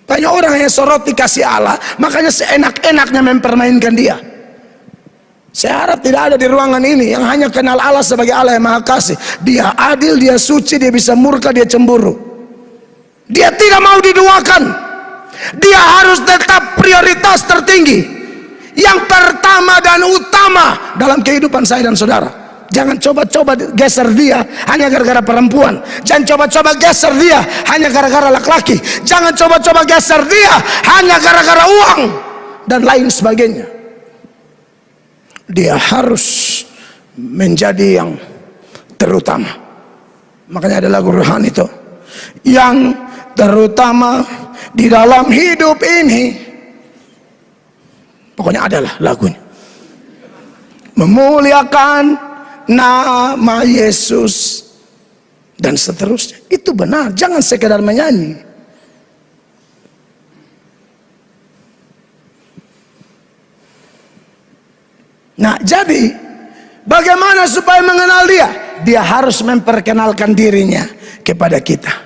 Banyak orang yang soroti kasih Allah, makanya seenak-enaknya mempermainkan dia. Saya harap tidak ada di ruangan ini yang hanya kenal Allah sebagai Allah yang Maha Kasih. Dia adil, dia suci, dia bisa murka, dia cemburu. Dia tidak mau diduakan. Dia harus tetap prioritas tertinggi, yang pertama dan utama dalam kehidupan saya dan saudara. Jangan coba-coba geser dia hanya gara-gara perempuan. Jangan coba-coba geser dia hanya gara-gara laki-laki. Jangan coba-coba geser dia hanya gara-gara uang dan lain sebagainya. Dia harus menjadi yang terutama. Makanya ada lagu rohani itu, yang terutama di dalam hidup ini. Pokoknya adalah lagunya, memuliakan nama Yesus dan seterusnya. Itu benar, jangan sekedar menyanyi. Nah, jadi bagaimana supaya mengenal dia? Dia harus memperkenalkan dirinya kepada kita.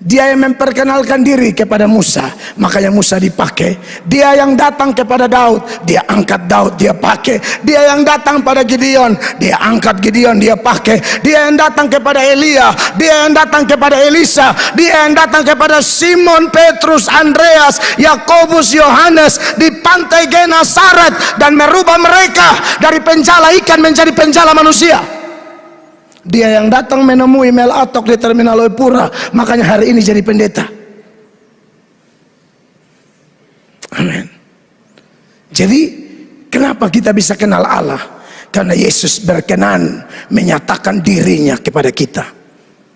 Dia yang memperkenalkan diri kepada Musa, makanya Musa dipakai. Dia yang datang kepada Daud, dia angkat Daud, dia pakai. Dia yang datang pada Gideon, dia angkat Gideon, dia pakai. Dia yang datang kepada Elia, dia yang datang kepada Elisa, dia yang datang kepada Simon, Petrus, Andreas, Yakobus, Yohanes di pantai Genesaret dan merubah mereka dari penjala ikan menjadi penjala manusia. Dia yang datang menemui Mel Atok di Terminal Oipura, makanya hari ini jadi pendeta. Amin. Jadi kenapa kita bisa kenal Allah? Karena Yesus berkenan menyatakan dirinya kepada kita.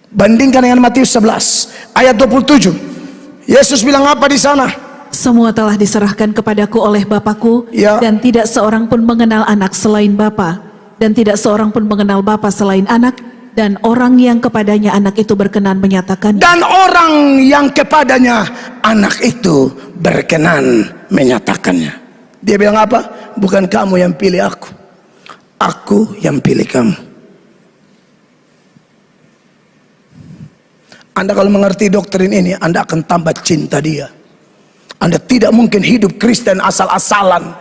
Bandingkan dengan Matius 11 ayat 27. Yesus bilang apa di sana? Semua telah diserahkan kepadaku oleh Bapa-Ku, Ya. dan tidak seorang pun mengenal anak selain Bapa, dan tidak seorang pun mengenal Bapa selain anak, dan orang yang kepadanya anak itu berkenan menyatakan. Dan orang yang kepadanya anak itu berkenan menyatakannya. Dia bilang apa? Bukan kamu yang pilih aku yang pilih kamu. Anda kalau mengerti doktrin ini, Anda akan tambah cinta dia. Anda tidak mungkin hidup Kristen asal-asalan.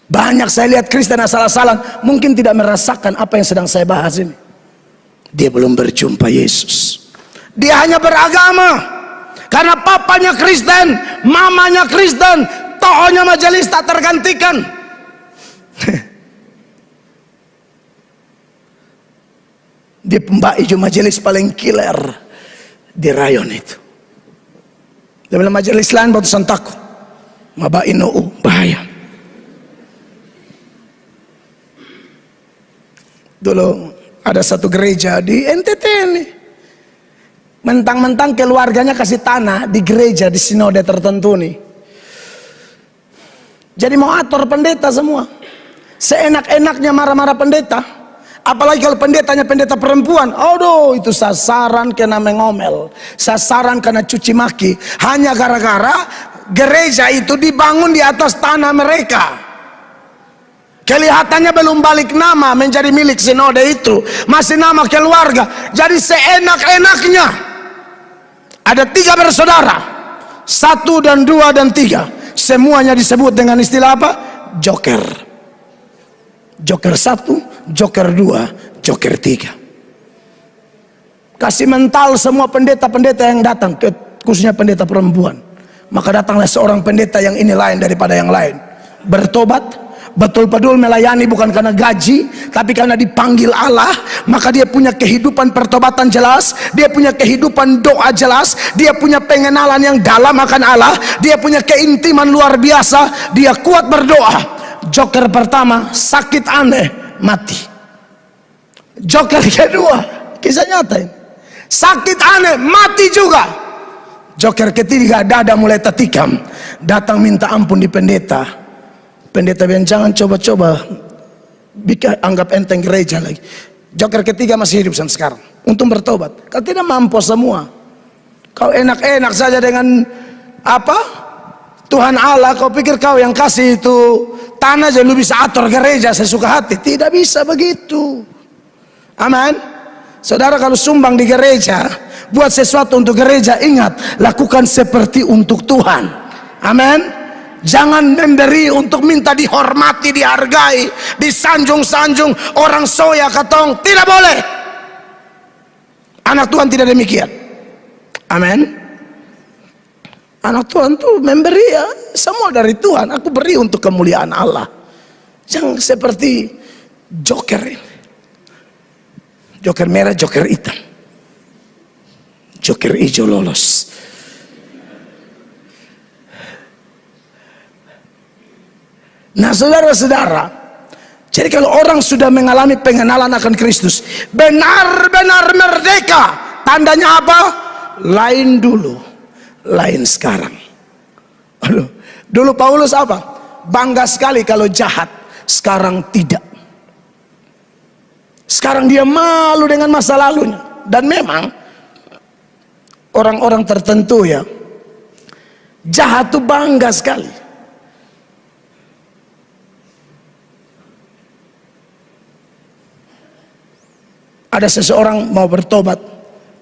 Banyak saya lihat Kristen asal-asalan, mungkin tidak merasakan apa yang sedang saya bahas ini. Dia belum berjumpa Yesus. Dia hanya beragama karena papanya Kristen, mamanya Kristen, tokohnya majelis tak tergantikan. Dia pembaijo majelis paling killer di rayon itu. Dalam majelis lain batu santaku, mabain bahaya. Dulu ada satu gereja di NTT ini, mentang-mentang keluarganya kasih tanah di gereja di sinode tertentu nih. Jadi mau atur pendeta semua, seenak-enaknya marah-marah pendeta. Apalagi kalau pendetanya pendeta perempuan, aduh itu sasaran kena mengomel, sasaran kena cuci maki, hanya gara-gara gereja itu dibangun di atas tanah mereka. Kelihatannya belum balik nama menjadi milik sinode itu, masih nama keluarga. Jadi seenak-enaknya. Ada 3 bersaudara, 1 dan 2 dan 3, semuanya disebut dengan istilah apa? Joker. Joker 1, Joker 2, Joker 3. Kasih mental semua pendeta-pendeta yang datang, khususnya pendeta perempuan. Maka datanglah seorang pendeta yang ini lain daripada yang lain, bertobat, betul-betul melayani bukan karena gaji, tapi karena dipanggil Allah. Maka dia punya kehidupan pertobatan jelas, dia punya kehidupan doa jelas, dia punya pengenalan yang dalam akan Allah, dia punya keintiman luar biasa, dia kuat berdoa. Joker pertama sakit aneh, mati. Joker kedua, kisah nyata ini, sakit aneh, mati juga. Joker ketiga, dada mulai tertikam, datang minta ampun di pendeta. Pendeta bilang jangan coba-coba anggap enteng gereja lagi. Joker ketiga masih hidup sampai sekarang, untung bertobat. Kau tidak mampu semua, kau enak-enak saja dengan apa? Tuhan Allah, kau pikir kau yang kasih itu tanah aja lu bisa atur gereja sesuka hati? Tidak bisa begitu. Amin. Saudara kalau sumbang di gereja, buat sesuatu untuk gereja, ingat, lakukan seperti untuk Tuhan. Amin. Jangan memberi untuk minta dihormati, dihargai, disanjung-sanjung, orang soya katong. Tidak boleh. Anak Tuhan tidak demikian. Amin. Anak Tuhan tuh memberi ya, semua dari Tuhan. Aku beri untuk kemuliaan Allah. Jangan seperti joker ini. Joker merah, joker hitam. Joker hijau lolos. Nah saudara-saudara, jadi kalau orang sudah mengalami pengenalan akan Kristus, benar-benar merdeka. Tandanya apa? Lain dulu, lain sekarang. Aduh, dulu Paulus apa? Bangga sekali kalau jahat, sekarang tidak. Sekarang dia malu dengan masa lalunya. Dan memang orang-orang tertentu ya, jahat tuh bangga sekali. Ada seseorang mau bertobat,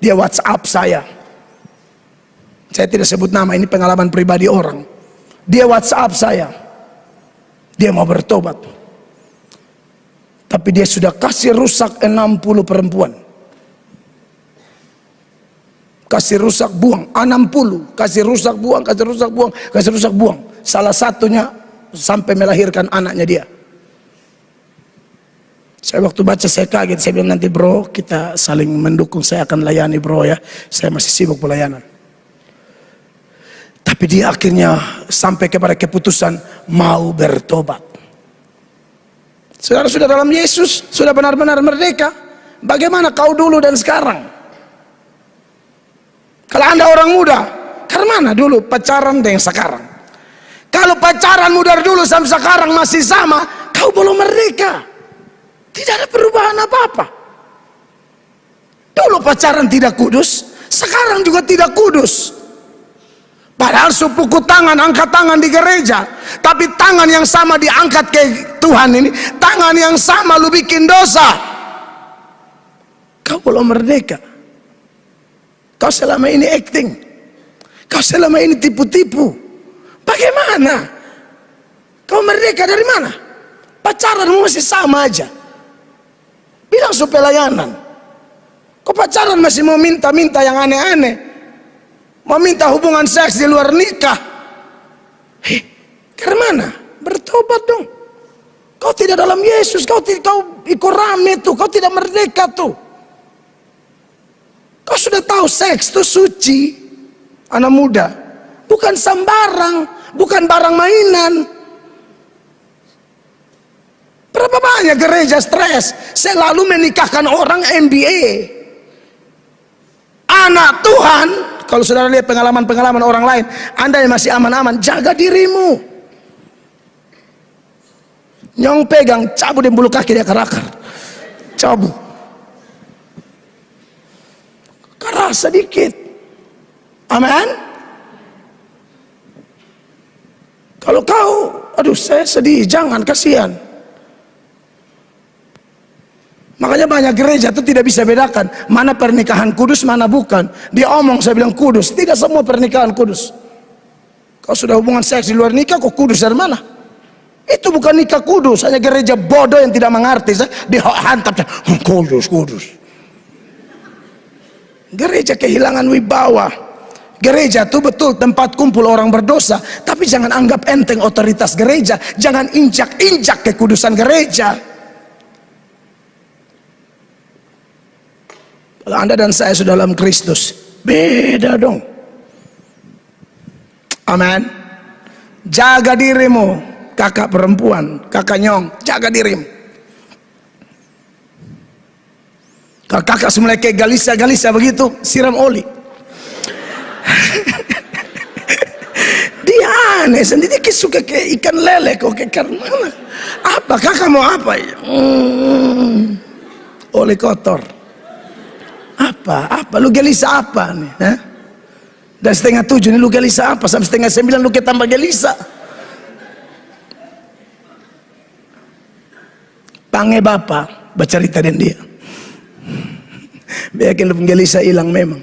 dia WhatsApp saya. Saya tidak sebut nama, ini pengalaman pribadi orang. Dia WhatsApp saya, dia mau bertobat, tapi dia sudah kasih rusak 60 perempuan. Kasih rusak buang 60, kasih rusak buang, kasih rusak buang, kasih rusak buang. Salah satunya sampai melahirkan anaknya dia. Saya waktu baca saya kaget, saya bilang nanti bro kita saling mendukung, saya akan layani bro ya. Saya masih sibuk pelayanan. Tapi dia akhirnya sampai kepada keputusan mau bertobat. Saudara sudah dalam Yesus, sudah benar-benar merdeka. Bagaimana kau dulu dan sekarang? Kalau Anda orang muda, karena mana dulu pacaran dengan sekarang? Kalau pacaran muda dulu sampai sekarang masih sama, kau belum merdeka. Tidak ada perubahan apa-apa. Dulu pacaran tidak kudus, sekarang juga tidak kudus. Padahal sepuku tangan, angkat tangan di gereja, tapi tangan yang sama diangkat ke Tuhan ini, tangan yang sama lu bikin dosa. Kau belum merdeka. Kau selama ini acting. Kau selama ini tipu-tipu. Bagaimana? Kau merdeka dari mana? Pacaranmu masih sama aja. Bilang supaya layanan. Kau pacaran masih mau minta-minta yang aneh-aneh. Mau minta hubungan seks di luar nikah. Hei, karena mana? Bertobat dong. Kau tidak dalam Yesus, kau ikut rame tuh, kau tidak merdeka tuh. Kau sudah tahu seks itu suci, anak muda. Bukan sembarang, bukan barang mainan. Berapa banyak gereja stres selalu menikahkan orang MBA. Anak Tuhan, kalau saudara lihat pengalaman-pengalaman orang lain, Anda yang masih aman-aman, jaga dirimu. Nyong pegang, cabut di bulu kaki dia kerakar. Cabut. Keras sedikit. Amin. Kalau kau, aduh saya sedih, jangan, kasihan. Makanya banyak gereja itu tidak bisa bedakan mana pernikahan kudus, mana bukan. Dia omong, saya bilang kudus. Tidak semua pernikahan kudus. Kau sudah hubungan seks di luar nikah, kok kudus dari mana? Itu bukan nikah kudus, hanya gereja bodoh yang tidak mengerti. Dihantam, kudus, kudus. Gereja kehilangan wibawa. Gereja itu betul tempat kumpul orang berdosa, tapi jangan anggap enteng otoritas gereja. Jangan injak-injak kekudusan gereja. Kalau Anda dan saya sudah dalam Kristus, beda dong. Amin. Jaga dirimu, kakak perempuan, kakak nyong, jaga dirimu. Kalau kakak mulai kayak galisa-galisa begitu, siram oli. Dia aneh sendiri, suka kayak ikan lele, kok kayak mana? Apa kakak mau apa? Oli kotor. Apa? Lu gelisah apa nih? Dan 6:30 nih lu gelisah apa? Sampai 8:30 lu ketambah gelisah. Pange bapak, bercerita dengan dia. Biarkan lu gelisah hilang memang.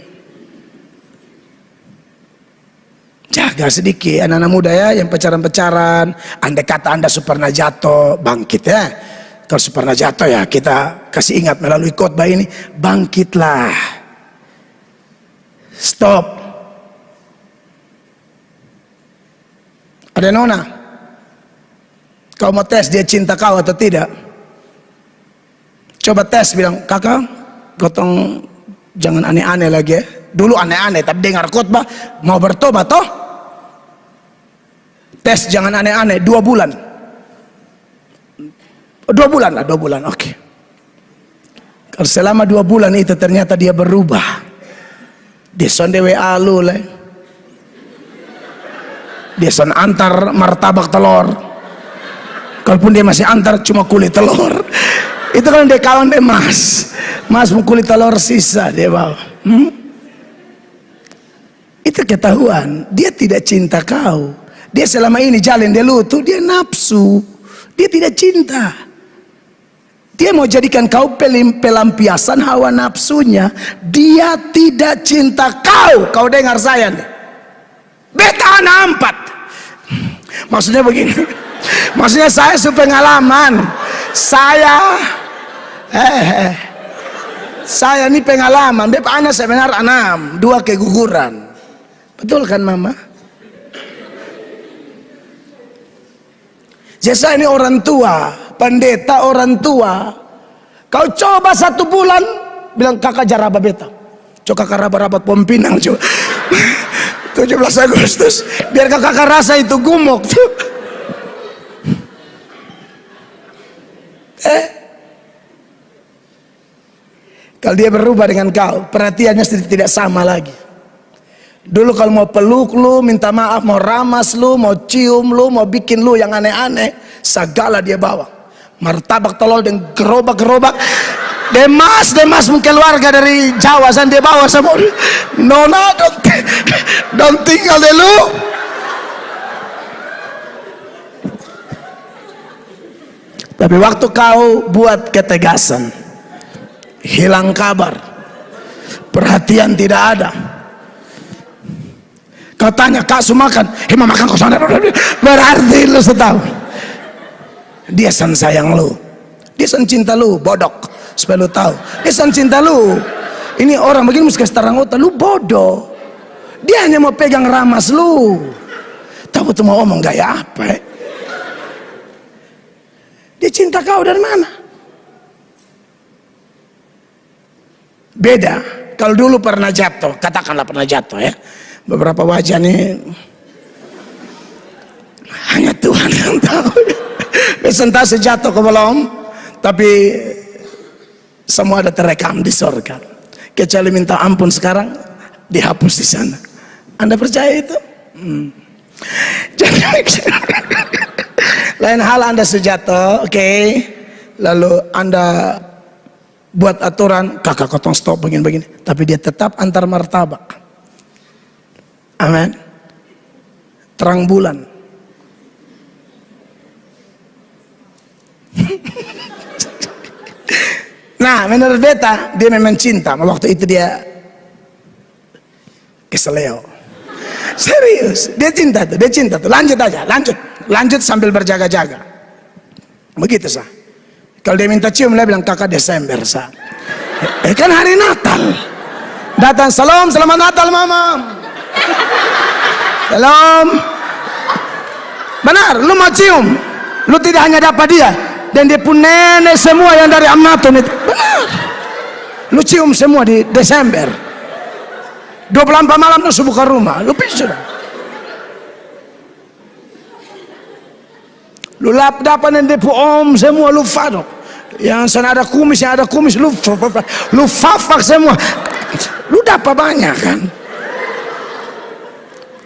Jaga sedikit anak-anak muda ya, yang pacaran-pacaran. Andai kata Anda pernah jatuh, bangkit ya. Kalau pernah jatuh ya kita kasih ingat melalui khotbah ini, bangkitlah. Stop. Ada nona, kau mau tes dia cinta kau atau tidak? Coba tes, bilang, kakak, gotong jangan aneh-aneh lagi ya. Dulu aneh-aneh, tapi dengar khotbah mau bertobat toh. Tes jangan aneh-aneh 2 bulan. 2 bulan lah, 2 bulan, oke. Kalau selama 2 bulan itu ternyata dia berubah, dia sonde WA lu lah. Dia son antar martabak telur. Kalaupun dia masih antar cuma kulit telur. Itu kan dia kawan deh mas. Mas mau kulit telur sisa dia bawa. Itu ketahuan. Dia tidak cinta kau. Dia selama ini jalan dia lutu, dia nafsu. Dia tidak cinta. Dia mau jadikan kau pelampiasan hawa nafsunya. Dia tidak cinta kau. Kau dengar saya nih. Beta anak 4. Maksudnya begini. Maksudnya saya sepengalaman. Saya ini pengalaman. Beta anak sebenarnya 6, 2 keguguran. Betul kan mama? Jadi saya ini orang tua, pendeta orang tua. Kau coba 1 bulan, bilang kakak jaraba beta. Coba kakak rabat-rabat pom Pinang coba. 17 Agustus, biar kakak rasa itu gumuk tuh. Kalau dia berubah dengan kau, perhatiannya tidak sama lagi. Dulu kalau mau peluk lu, minta maaf, mau ramas lu, mau cium lu, mau bikin lu yang aneh-aneh, segala dia bawa. Martabak telur dan gerobak-gerobak. Demas mungkin keluarga dari Jawa dan dia bawa semua. Nona don't tinggal dulu. Tapi waktu kau buat ketegasan, hilang kabar, perhatian tidak ada. Kau tanya, kak su makan? Hema makan kau sana. Berarti lu setahun. Dia san sayang lu. Dia san cinta lu, bodok. Supaya lu tahu. Dia san cinta lu. Ini orang begini mesti kasih terang otak. Lu bodoh. Dia hanya mau pegang ramas lu. Tahu tuh mau ngomong gaya apa ya? Dia cinta kau dari mana? Beda. Kalau dulu pernah jatuh, katakanlah pernah jatuh ya. Beberapa wajah nih hanya Tuhan yang tahu. Presentasi jatuh ke belum, tapi semua ada terekam di surga. Kecuali minta ampun sekarang dihapus di sana. Anda percaya itu? Jadi lain hal Anda sejatuh, oke. Lalu Anda buat aturan, kakak kotong stop begini-begini, tapi dia tetap antar martabak. Amin. Terang bulan. Nah, menurut beta dia memang cinta. Waktu itu dia keseleo. Serius, dia cinta tuh. Lanjut aja, lanjut sambil berjaga-jaga. Begitu sah. Kalau dia minta cium, dia bilang kakak Desember sah. Kan hari Natal. Datang salam, selamat Natal mama. Salam. Benar, lu mau cium, lu tidak hanya dapat dia dan dia pun nenek semua yang dari Amnaton itu. Benar. Lu cium semua di Desember. 24 malam lu buka rumah, lu bisa. Lu lap dapat dan dia om semua lu fadok. Yang sana ada kumis, lu fafak semua. Lu dapat banyak kan?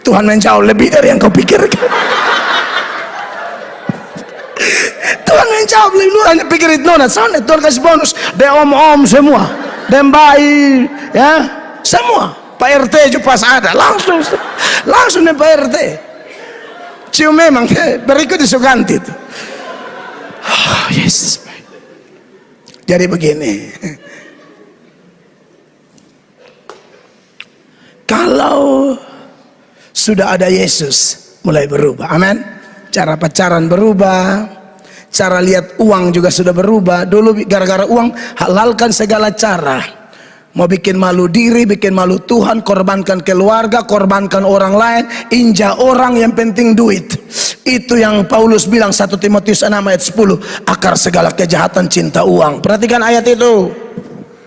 Tuhan menjauh lebih dari yang kau pikirkan. Tuhan menjauh lebih, lu hanya pikirin nona, sana Tuhan kasih bonus. Dia om semua, dan bayi, ya semua. Pak RT juga pas ada, langsung nih Pak RT. Cium memang, berikut disuganti itu. Oh, Yesus. Jadi begini. Kalau sudah ada Yesus, mulai berubah. Amin. Cara pacaran berubah, cara lihat uang juga sudah berubah. Dulu gara-gara uang halalkan segala cara. Mau bikin malu diri, bikin malu Tuhan, korbankan keluarga, korbankan orang lain, injak orang, yang penting duit. Itu yang Paulus bilang 1 Timotius 6 ayat 10, akar segala kejahatan cinta uang. Perhatikan ayat itu.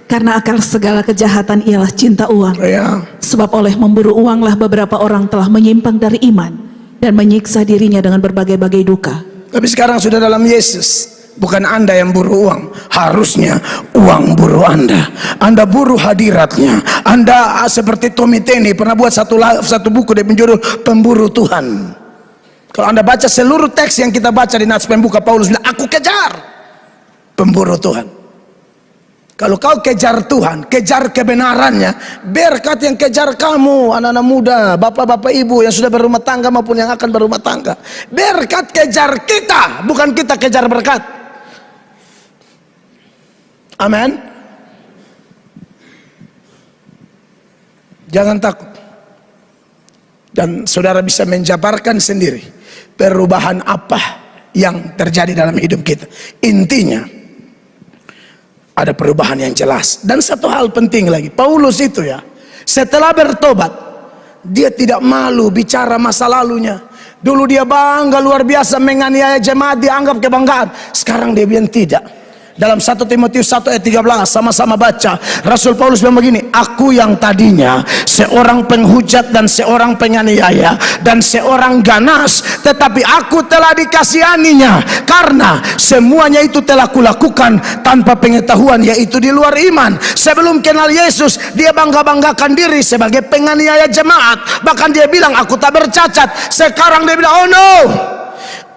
Karena akar segala kejahatan ialah cinta uang. Ya. Sebab oleh memburu uanglah beberapa orang telah menyimpang dari iman dan menyiksa dirinya dengan berbagai-bagai duka. Tapi sekarang sudah dalam Yesus. Bukan Anda yang buru uang, harusnya uang buru Anda. Anda buru hadiratnya. Anda seperti Tommy Tenney pernah buat satu buku, dia menjudul Pemburu Tuhan. Kalau Anda baca seluruh teks yang kita baca di Nats Pembuka, Paulus bilang, aku kejar pemburu Tuhan. Kalau kau kejar Tuhan, kejar kebenarannya, berkat yang kejar kamu, anak-anak muda, bapak-bapak ibu yang sudah berumah tangga maupun yang akan berumah tangga. Berkat kejar kita, bukan kita kejar berkat. Amin. Jangan takut. Dan saudara bisa menjabarkan sendiri perubahan apa yang terjadi dalam hidup kita. Intinya ada perubahan yang jelas. Dan satu hal penting lagi, Paulus itu ya, setelah bertobat, dia tidak malu bicara masa lalunya. Dulu dia bangga luar biasa menganiaya jemaat, dianggap kebanggaan. Sekarang dia bilang tidak. Dalam 1 Timotius 1 ayat 13, sama-sama baca. Rasul Paulus bilang begini, aku yang tadinya seorang penghujat dan seorang penganiaya dan seorang ganas, tetapi aku telah dikasihaninya karena semuanya itu telah kulakukan tanpa pengetahuan, yaitu di luar iman. Sebelum kenal Yesus, dia bangga-banggakan diri sebagai penganiaya jemaat. Bahkan dia bilang, aku tak bercacat. Sekarang dia bilang, oh no,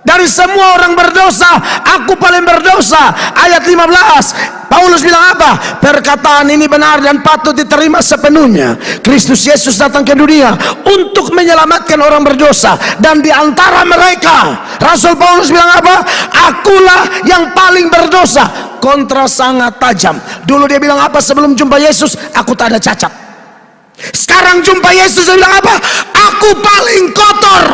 dari semua orang berdosa, aku paling berdosa. Ayat 15, Paulus bilang apa? Perkataan ini benar dan patut diterima sepenuhnya. Kristus Yesus datang ke dunia untuk menyelamatkan orang berdosa. Dan di antara mereka, Rasul Paulus bilang apa? Akulah yang paling berdosa. Kontra sangat tajam. Dulu dia bilang apa sebelum jumpa Yesus? Aku tak ada cacat. Sekarang jumpa Yesus, dia bilang apa? Aku paling kotor.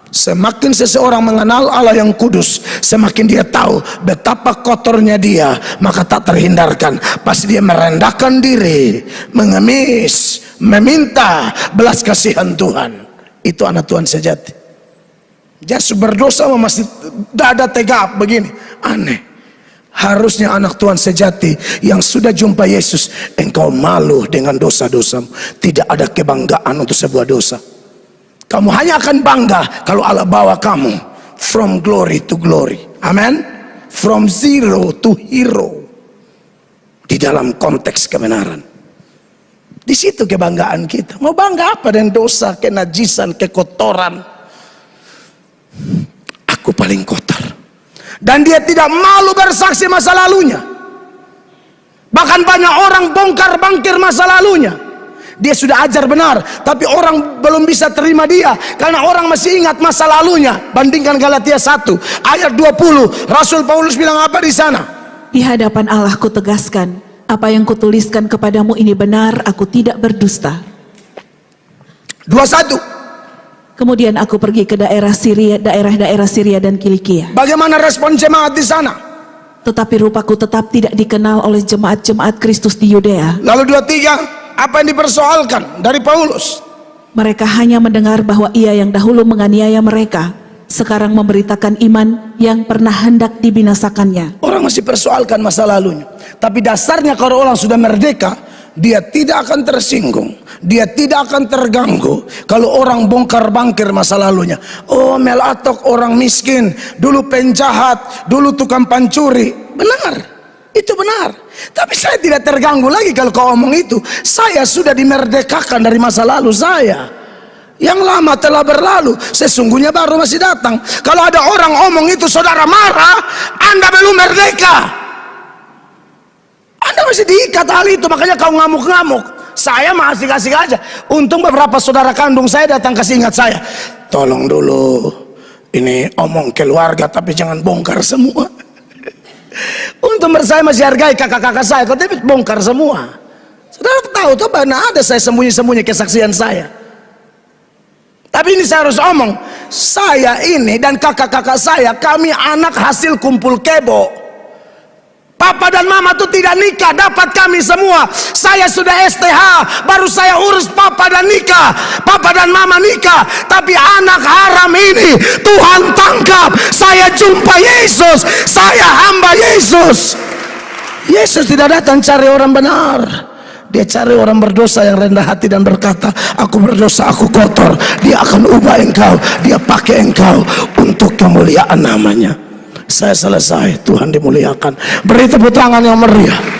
Semakin seseorang mengenal Allah yang kudus, semakin dia tahu betapa kotornya dia, maka tak terhindarkan. Pasti dia merendahkan diri, mengemis, meminta belas kasihan Tuhan. Itu anak Tuhan sejati. Yesus berdosa masih dada tegap begini, aneh. Harusnya anak Tuhan sejati yang sudah jumpa Yesus, engkau malu dengan dosa-dosamu. Tidak ada kebanggaan untuk sebuah dosa. Kamu hanya akan bangga kalau Allah bawa kamu from glory to glory. Amin. From zero to hero. Di dalam konteks kebenaran. Di situ kebanggaan kita. Mau bangga apa dengan dosa, kenajisan, kekotoran? Aku paling kotor. Dan dia tidak malu bersaksi masa lalunya. Bahkan banyak orang bongkar-bangkir masa lalunya. Dia sudah ajar benar, tapi orang belum bisa terima dia karena orang masih ingat masa lalunya. Bandingkan Galatia 1 ayat 20, Rasul Paulus bilang apa di sana? Di hadapan Allah kutegaskan, apa yang kutuliskan kepadamu ini benar, aku tidak berdusta. 21. Kemudian aku pergi ke daerah Syria dan Kilikia. Bagaimana respon jemaat di sana? Tetapi rupaku tetap tidak dikenal oleh jemaat-jemaat Kristus di Yudea. Lalu 23. Apa yang dipersoalkan dari Paulus? Mereka hanya mendengar bahwa ia yang dahulu menganiaya mereka, sekarang memberitakan iman yang pernah hendak dibinasakannya. Orang masih persoalkan masa lalunya. Tapi dasarnya kalau orang sudah merdeka, dia tidak akan tersinggung, dia tidak akan terganggu kalau orang bongkar-bangkir masa lalunya. Oh, Mel Atok orang miskin, dulu penjahat, dulu tukang pancuri. Benar, itu benar. Tapi saya tidak terganggu lagi kalau kau omong itu. Saya sudah dimerdekakan dari masa lalu saya. Yang lama telah berlalu, sesungguhnya baru masih datang. Kalau ada orang omong itu saudara marah, Anda belum merdeka. Anda masih diikat hal itu, makanya kau ngamuk-ngamuk. Saya masih kasih aja. Untung beberapa saudara kandung saya datang kasih ingat saya. Tolong dulu, ini omong keluarga tapi jangan bongkar semua. Untung saya masih hargai kakak-kakak saya, kalau tapi bongkar semua. Saudara tahu tuh mana ada saya sembunyi-sembunyi kesaksian saya. Tapi ini saya harus omong, saya ini dan kakak-kakak saya, kami anak hasil kumpul kebo. Papa dan mama itu tidak nikah, dapat kami semua. Saya sudah STH, baru saya urus papa dan nikah. Papa dan mama nikah, tapi anak haram ini Tuhan tangkap. Saya jumpa Yesus, saya hamba Yesus. Yesus tidak datang cari orang benar, dia cari orang berdosa yang rendah hati dan berkata, aku berdosa, aku kotor. Dia akan ubah engkau, dia pakai engkau untuk kemuliaan namanya. Saya selesai, Tuhan dimuliakan. Beri tepuk tangan yang meriah.